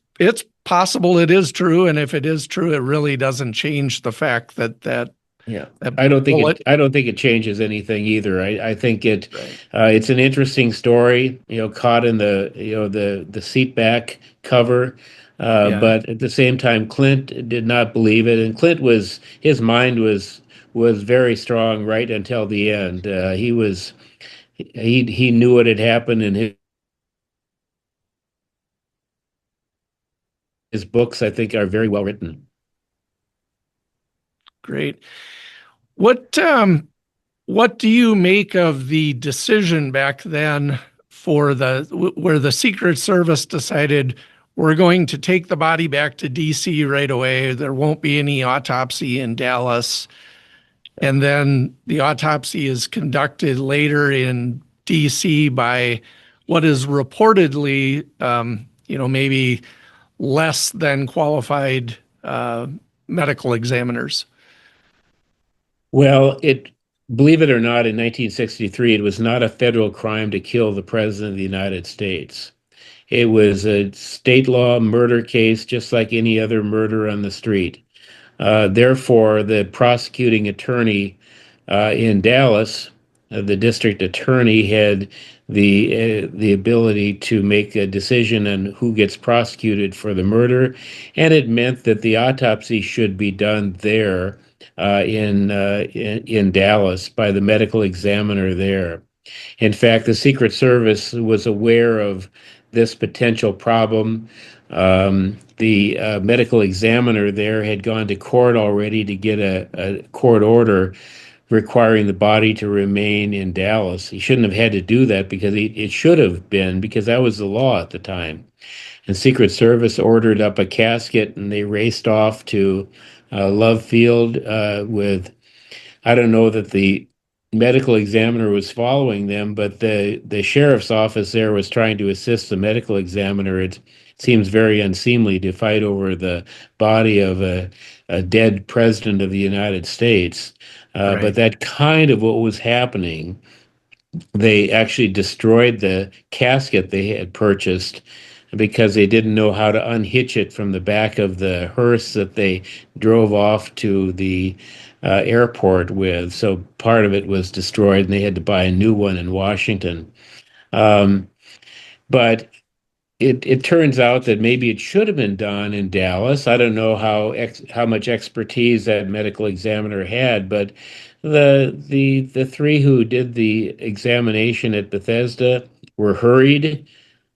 possible it is true, and if it is true, it really doesn't change the fact Yeah, that I don't think it. bullet. I don't think it changes anything either. I think it. Right. It's an interesting story. Caught in the seat back cover, Yeah. but at the same time, Clint did not believe it, and his mind was very strong right until the end. He knew what had happened, and his books I think are very well written. Great. What what do you make of the decision back then for where the Secret Service decided we're going to take the body back to DC right away. There won't be any autopsy in Dallas. And then the autopsy is conducted later in DC by what is reportedly, maybe less than qualified medical examiners. Well, believe it or not, in 1963, it was not a federal crime to kill the President of the United States. It was a state law murder case, just like any other murder on the street. Therefore, the prosecuting attorney in Dallas, the district attorney, had the ability to make a decision on who gets prosecuted for the murder, and it meant that the autopsy should be done there in Dallas by the medical examiner there. In fact, the Secret Service was aware of this potential problem. The medical examiner there had gone to court already to get a court order requiring the body to remain in Dallas. He shouldn't have had to do that because it should have been, because that was the law at the time. And Secret Service ordered up a casket, and they raced off to Love Field with, I don't know that the medical examiner was following them, but the sheriff's office there was trying to assist the medical examiner. It seems very unseemly to fight over the body of a dead president of the United States. But Right. that kind of what was happening. They actually destroyed the casket they had purchased because they didn't know how to unhitch it from the back of the hearse that they drove off to the airport with. So part of it was destroyed, and they had to buy a new one in Washington. Um, but it turns out that maybe it should have been done in Dallas. I don't know how much expertise that medical examiner had, but the three who did the examination at Bethesda were hurried.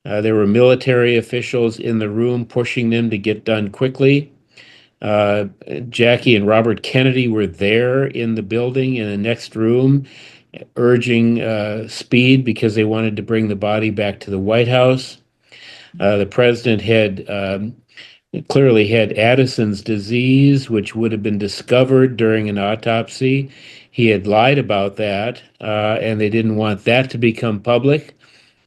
There were military officials in the room pushing them to get done quickly. Uh, Jackie and Robert Kennedy were there in the building in the next room, urging speed because they wanted to bring the body back to the White House. The president had clearly had Addison's disease, which would have been discovered during an autopsy. He had lied about that, and they didn't want that to become public.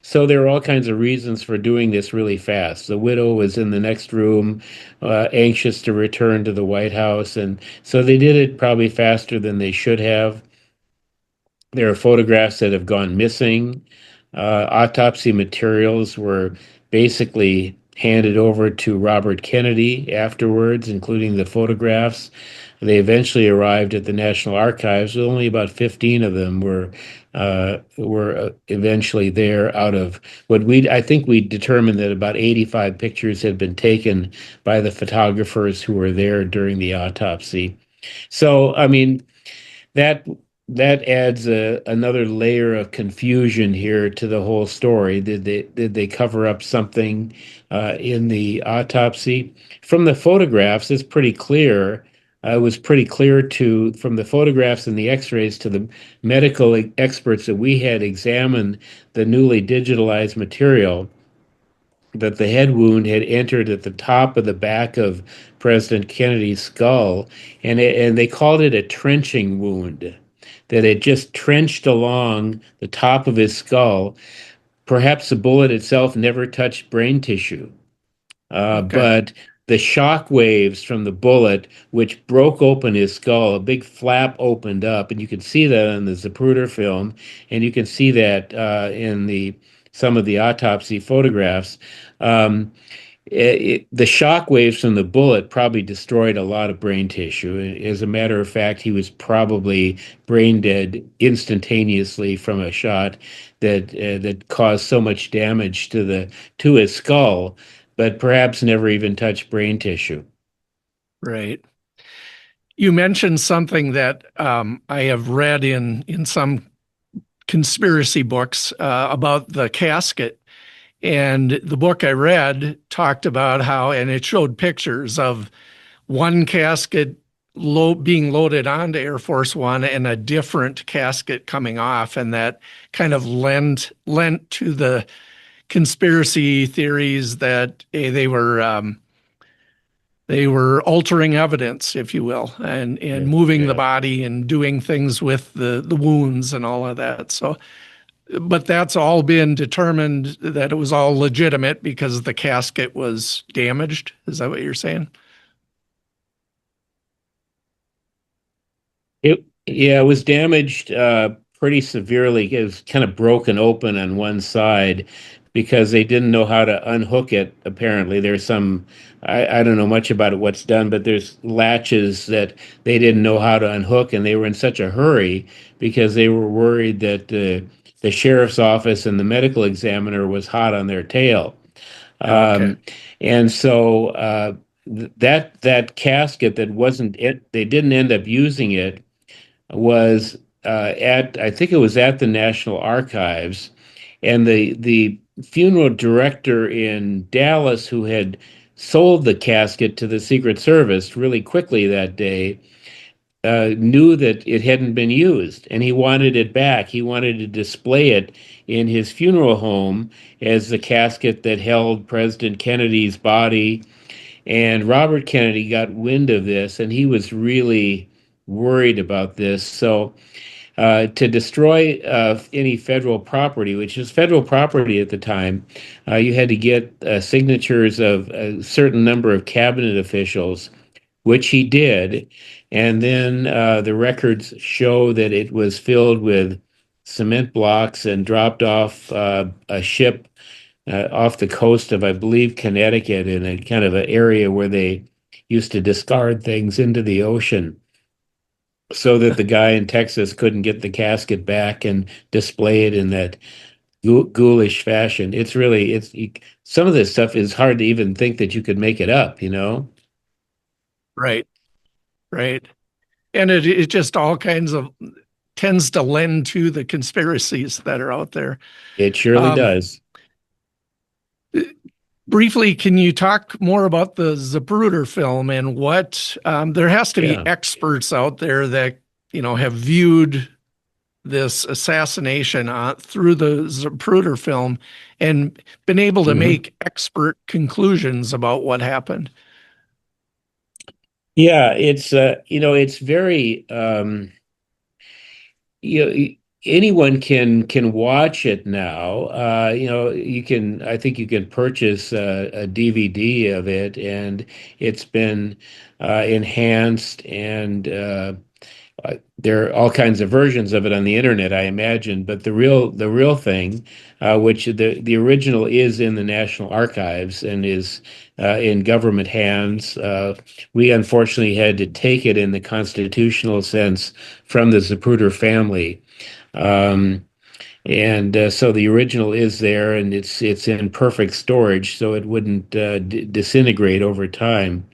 So there are all kinds of reasons for doing this really fast. The widow was in the next room, anxious to return to the White House, and so they did it probably faster than they should have. There are photographs that have gone missing. Autopsy materials were basically handed over to Robert Kennedy afterwards, including the photographs. They eventually arrived at the National Archives. Only about 15 of them were eventually there out of what I think we determined that about 85 pictures had been taken by the photographers who were there during the autopsy. So, I mean, that that adds another layer of confusion here to the whole story. Did they cover up something in the autopsy? From the photographs, it's pretty clear it was pretty clear from the photographs and the X-rays to the medical experts that we had examined the newly digitalized material that the head wound had entered at the top of the back of President Kennedy's skull, and they called it a trenching wound, that it just trenched along the top of his skull. Perhaps the bullet itself never touched brain tissue, Okay. but the shock waves from the bullet, which broke open his skull, a big flap opened up, and you can see that on the Zapruder film, and you can see that in the some of the autopsy photographs. Um, the shock waves from the bullet probably destroyed a lot of brain tissue. As a matter of fact, he was probably brain dead instantaneously from a shot that caused so much damage to his skull, but perhaps never even touched brain tissue. Right. You mentioned something that I have read in some conspiracy books about the casket. And the book I read talked about how, and it showed pictures of one casket being loaded onto Air Force One and a different casket coming off, and that kind of lent to the conspiracy theories that they were altering evidence, if you will, and Yeah, moving the yeah. body and doing things with the wounds and all of that. So, but that's all been determined that it was all legitimate because the casket was damaged. Is that what you're saying? It was damaged pretty severely. It was kind of broken open on one side because they didn't know how to unhook it. Apparently, there's some I don't know much about it, what's done, but there's latches that they didn't know how to unhook, and they were in such a hurry because they were worried that the sheriff's office and the medical examiner was hot on their tail. Okay. Um, and so that casket that wasn't it, they didn't end up using it was at I think it was at the National Archives, and the funeral director in Dallas who had sold the casket to the Secret Service really quickly that day knew that it hadn't been used, and he wanted it back. He wanted to display it in his funeral home as the casket that held President Kennedy's body. And Robert Kennedy got wind of this, and he was really worried about this. So, to destroy any federal property, which is federal property at the time, you had to get signatures of a certain number of cabinet officials, which he did. And then the records show that it was filled with cement blocks and dropped off a ship off the coast of, I believe, Connecticut, in a kind of an area where they used to discard things into the ocean, so that the guy in Texas couldn't get the casket back and display it in that ghoulish fashion. It's really, some of this stuff is hard to even think that you could make it up, you know? Right. Right. And it just all kinds of tends to lend to the conspiracies that are out there. It surely Um, does. Briefly, can you talk more about the Zapruder film and what there has to be Yeah. experts out there that have viewed this assassination through the Zapruder film and been able to Hmm. make expert conclusions about what happened. Yeah, it's very you know, anyone can watch it now. I think you can purchase a DVD of it, and it's been enhanced, and there are all kinds of versions of it on the internet, I imagine. But the real thing, which the original is in the National Archives and is in government hands. We unfortunately had to take it in the constitutional sense from the Zapruder family. Um, and so the original is there, and it's in perfect storage, so it wouldn't disintegrate over time.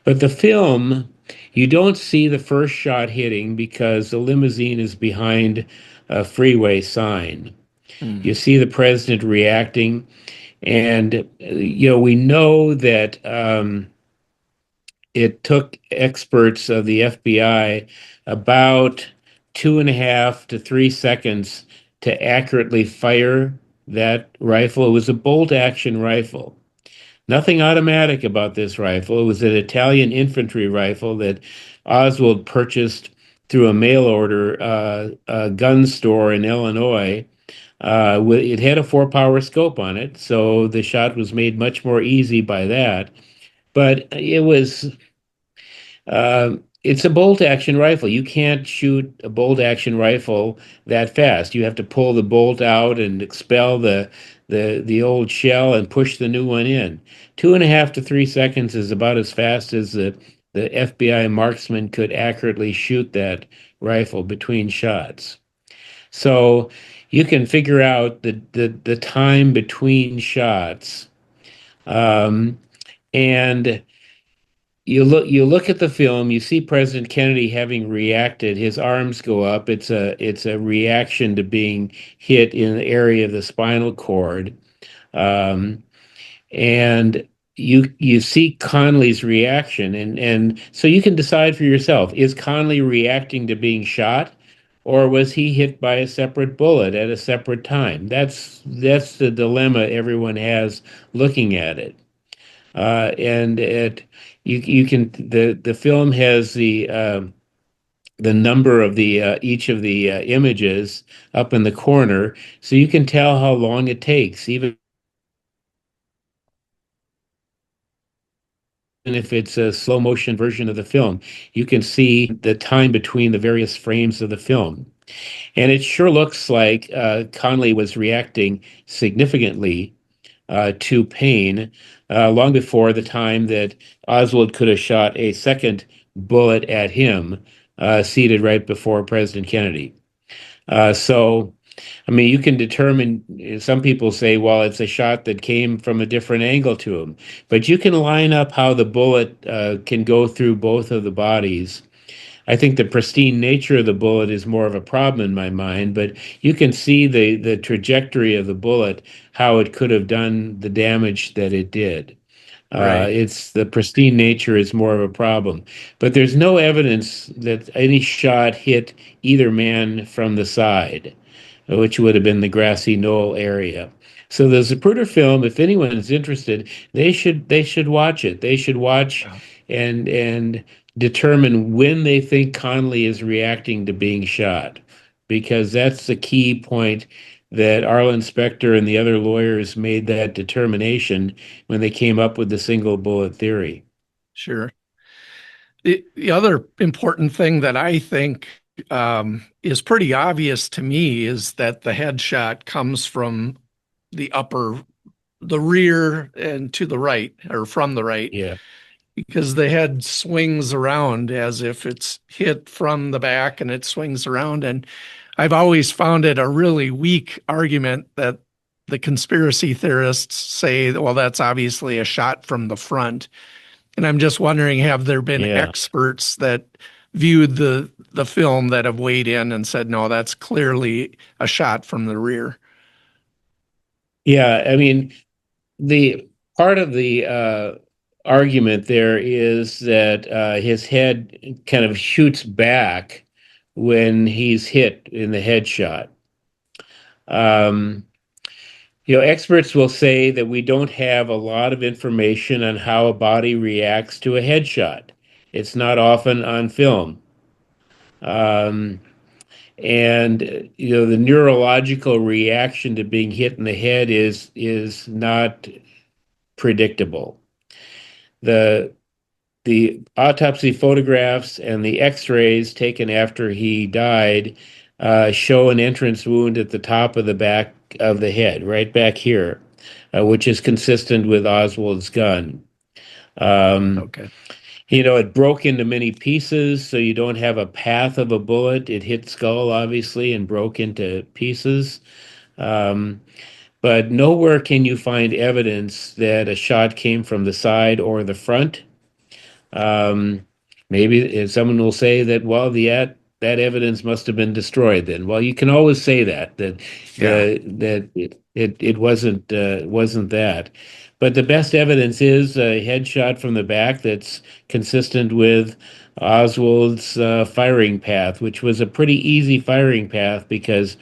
But the film, you don't see the first shot hitting because the limousine is behind a freeway sign. Hmm. You see the president reacting, and we know that it took experts of the FBI about 2.5 to 3 seconds to accurately fire that rifle. It was a bolt action rifle. Nothing automatic about this rifle. It was an Italian infantry rifle that Oswald purchased through a mail order gun store in Illinois. It had a 4-power scope on it, so the shot was made much more easy by that. But it's a bolt action rifle. You can't shoot a bolt action rifle that fast. You have to pull the bolt out and expel the old shell and push the new one in. 2.5 to 3 seconds is about as fast as the FBI marksman could accurately shoot that rifle between shots. So you can figure out the time between shots. And you look at the film, you see President Kennedy having reacted, his arms go up. It's a reaction to being hit in the area of the spinal cord. Um, and you see Conley's reaction, and so you can decide for yourself, is Conley reacting to being shot, or was he hit by a separate bullet at a separate time? That's the dilemma everyone has looking at it. And it you can the film has the number of the each of the images up in the corner, so you can tell how long it takes, even if it's a slow motion version of the film. You can see the time between the various frames of the film. And it sure looks like Conley was reacting significantly to pain long before the time that Oswald could have shot a second bullet at him, seated right before President Kennedy. So, I mean, you can determine, some people say, well, it's a shot that came from a different angle to him, but you can line up how the bullet can go through both of the bodies. I think the pristine nature of the bullet is more of a problem in my mind, but you can see the trajectory of the bullet, how it could have done the damage that it did. Right. It's the pristine nature is more of a problem, but there's no evidence that any shot hit either man from the side, which would have been the grassy knoll area. So the Zapruder film, if anyone is interested, they should watch it. They should watch Yeah. and determine when they think Conley is reacting to being shot, because that's the key point that Arlen Specter and the other lawyers made that determination when they came up with the single bullet theory. Sure. The other important thing that I think is pretty obvious to me is that the headshot comes from the rear and to the right, or from the right, Yeah. because the head swings around as if it's hit from the back and it swings around. And I've always found it a really weak argument that the conspiracy theorists say, well, that's obviously a shot from the front. And I'm just wondering, have there been Yeah. experts that viewed the film that have weighed in and said, no, that's clearly a shot from the rear? Yeah. I mean, the part of the argument there is that his head kind of shoots back when he's hit in the headshot. Um, Experts will say that we don't have a lot of information on how a body reacts to a headshot. It's not often on film. Um, and the neurological reaction to being hit in the head is not predictable. The the autopsy photographs and the X-rays taken after he died show an entrance wound at the top of the back of the head, right back here, which is consistent with Oswald's gun. Um, Okay. it broke into many pieces, so you don't have a path of a bullet. It hit skull, obviously, and broke into pieces. Um, but nowhere can you find evidence that a shot came from the side or the front. Um, Maybe someone will say that, well, that evidence must have been destroyed then. Well, you can always say Yeah, it wasn't that. But the best evidence is a headshot from the back that's consistent with Oswald's firing path, which was a pretty easy firing path because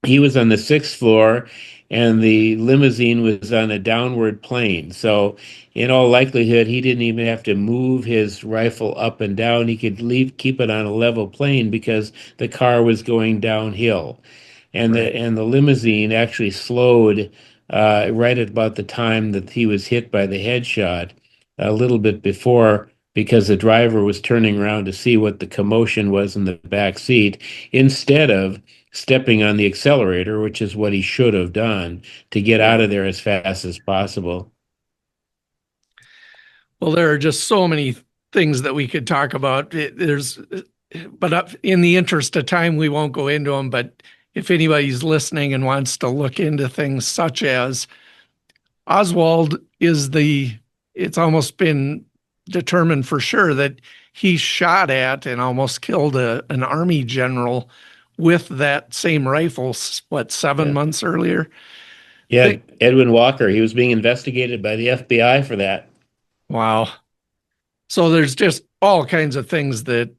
he was on the sixth floor and the limousine was on a downward plane. So, in all likelihood, he didn't even have to move his rifle up and down. He could keep it on a level plane because the car was going downhill. And right. the limousine actually slowed right at about the time that he was hit by the headshot, a little bit before, because the driver was turning around to see what the commotion was in the back seat instead of stepping on the accelerator, which is what he should have done to get out Yeah. of there as fast as possible. Well, there are just so many things that we could talk about. But in the interest of time, we won't go into them. But if anybody's listening and wants to look into things such as Oswald it's almost been determined for sure that he shot at and almost killed an army general with that same rifle, what, seven Yeah. months earlier? Yeah, Think, Edwin Walker, he was being investigated by the FBI for that. wow. So there's just all kinds of things that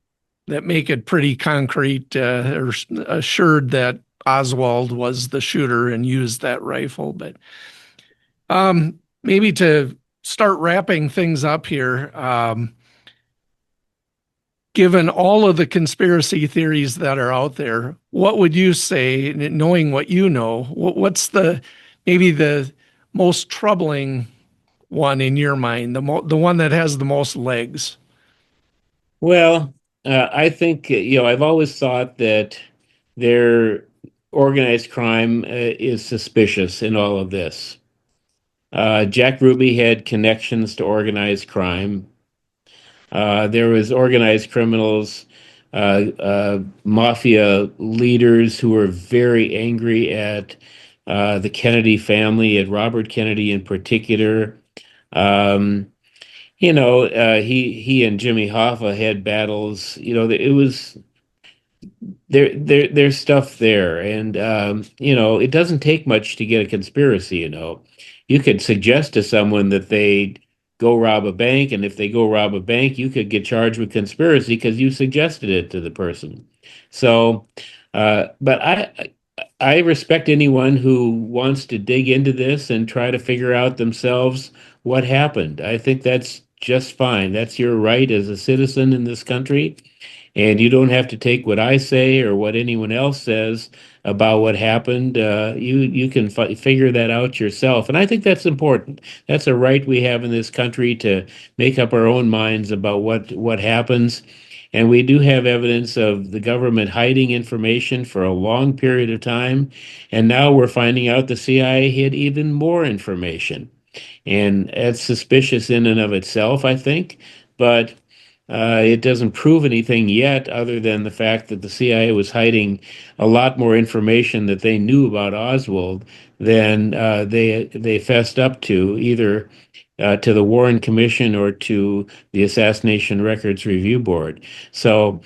make it pretty concrete or assured that Oswald was the shooter and used that rifle. But maybe to start wrapping things up here, given all of the conspiracy theories that are out there, what would you say, knowing what you know, what's maybe the most troubling one in your mind, the one that has the most legs? Well, I think, I've always thought that their organized crime is suspicious in all of this. Jack Ruby had connections to organized crime. There was organized criminals, mafia leaders who were very angry at the Kennedy family, at Robert Kennedy in particular. Um, he and Jimmy Hoffa had battles. It was there's stuff there, and it doesn't take much to get a conspiracy. You could suggest to someone that they go rob a bank, and if they go rob a bank, you could get charged with conspiracy because you suggested it to the person. So, but I respect anyone who wants to dig into this and try to figure out themselves what happened. I think that's just fine. That's your right as a citizen in this country. And you don't have to take what I say or what anyone else says about what happened. You can figure that out yourself, and I think that's important. That's a right we have in this country to make up our own minds about what happens. And we do have evidence of the government hiding information for a long period of time, and now we're finding out the CIA hid even more information, and that's suspicious in and of itself, I think. But it doesn't prove anything yet, other than the fact that the CIA was hiding a lot more information that they knew about Oswald than they fessed up to, either to the Warren Commission or to the Assassination Records Review Board. So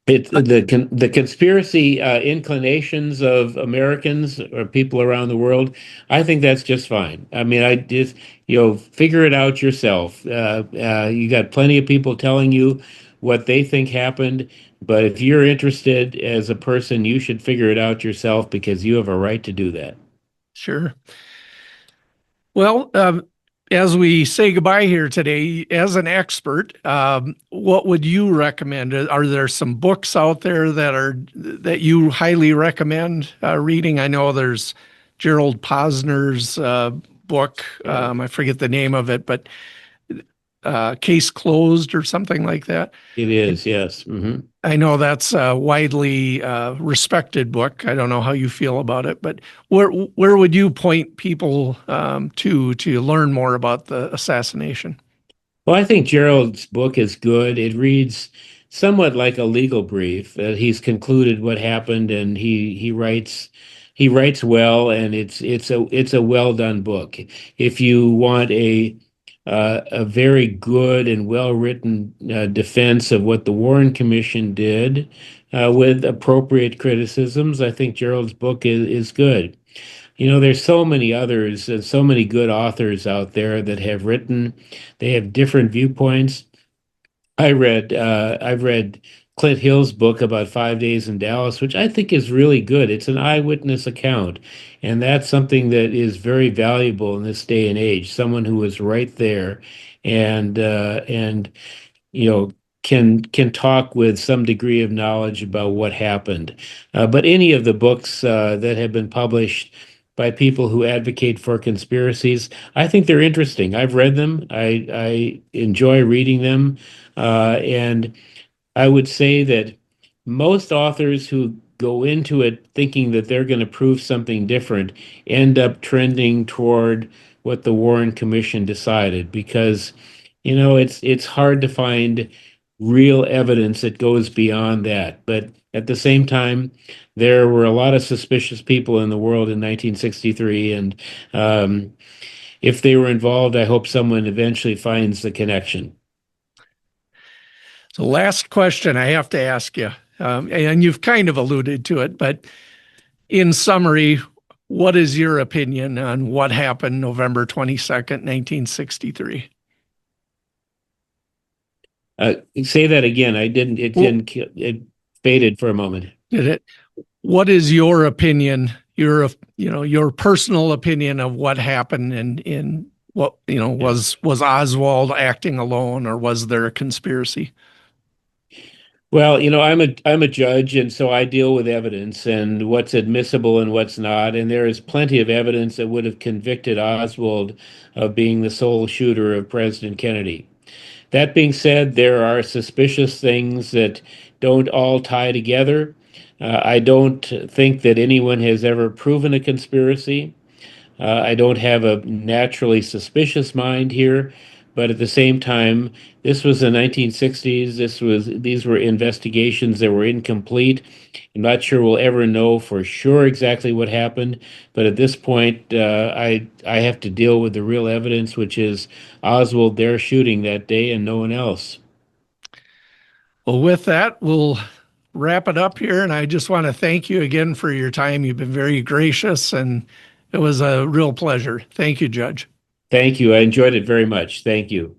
the conspiracy inclinations of Americans or people around the world, I think that's just fine. I mean, I just figure it out yourself. You got plenty of people telling you what they think happened, but if you're interested as a person, you should figure it out yourself because you have a right to do that. Sure. Well, as we say goodbye here today, as an expert, what would you recommend? Are there some books out there that you highly recommend reading? I know there's Gerald Posner's book. Yeah, I forget the name of it, but Case Closed or something like that. it is. Yes. Hmm. I know that's a widely respected book. I don't know how you feel about it, but where would you point people to learn more about the assassination? Well, I think Gerald's book is good. It reads somewhat like a legal brief. He's concluded what happened, and he writes well, and it's a well done book. If you want a very good and well-written defense of what the Warren Commission did with appropriate criticisms. I think Gerald's book is good. There's so many others and so many good authors out there that have written. They have different viewpoints. I've read Clint Hill's book about 5 days in Dallas, which I think is really good. It's an eyewitness account, and that's something that is very valuable in this day and age. Someone who was right there, and you know can talk with some degree of knowledge about what happened. But any of the books that have been published by people who advocate for conspiracies, I think they're interesting. I've read them. I enjoy reading them. And I would say that most authors who go into it thinking that they're going to prove something different end up trending toward what the Warren Commission decided because, it's hard to find real evidence that goes beyond that. But at the same time, there were a lot of suspicious people in the world in 1963, and if they were involved, I hope someone eventually finds the connection. So last question I have to ask you, and you've kind of alluded to it, but in summary, what is your opinion on what happened November 22nd, 1963? Say that again. It faded for a moment. Did it? What is your opinion, your personal opinion of what happened in what, was Oswald acting alone or was there a conspiracy? Well, I'm a judge, and so I deal with evidence and what's admissible and what's not. And there is plenty of evidence that would have convicted Oswald of being the sole shooter of President Kennedy. That being said, there are suspicious things that don't all tie together. I don't think that anyone has ever proven a conspiracy. I don't have a naturally suspicious mind here, but at the same time, this was the 1960s. These were investigations that were incomplete. I'm not sure we'll ever know for sure exactly what happened, but at this point, I have to deal with the real evidence, which is Oswald there shooting that day and no one else. Well, with that, we'll wrap it up here. And I just want to thank you again for your time. You've been very gracious, and it was a real pleasure. Thank you, Judge. Thank you. I enjoyed it very much. Thank you.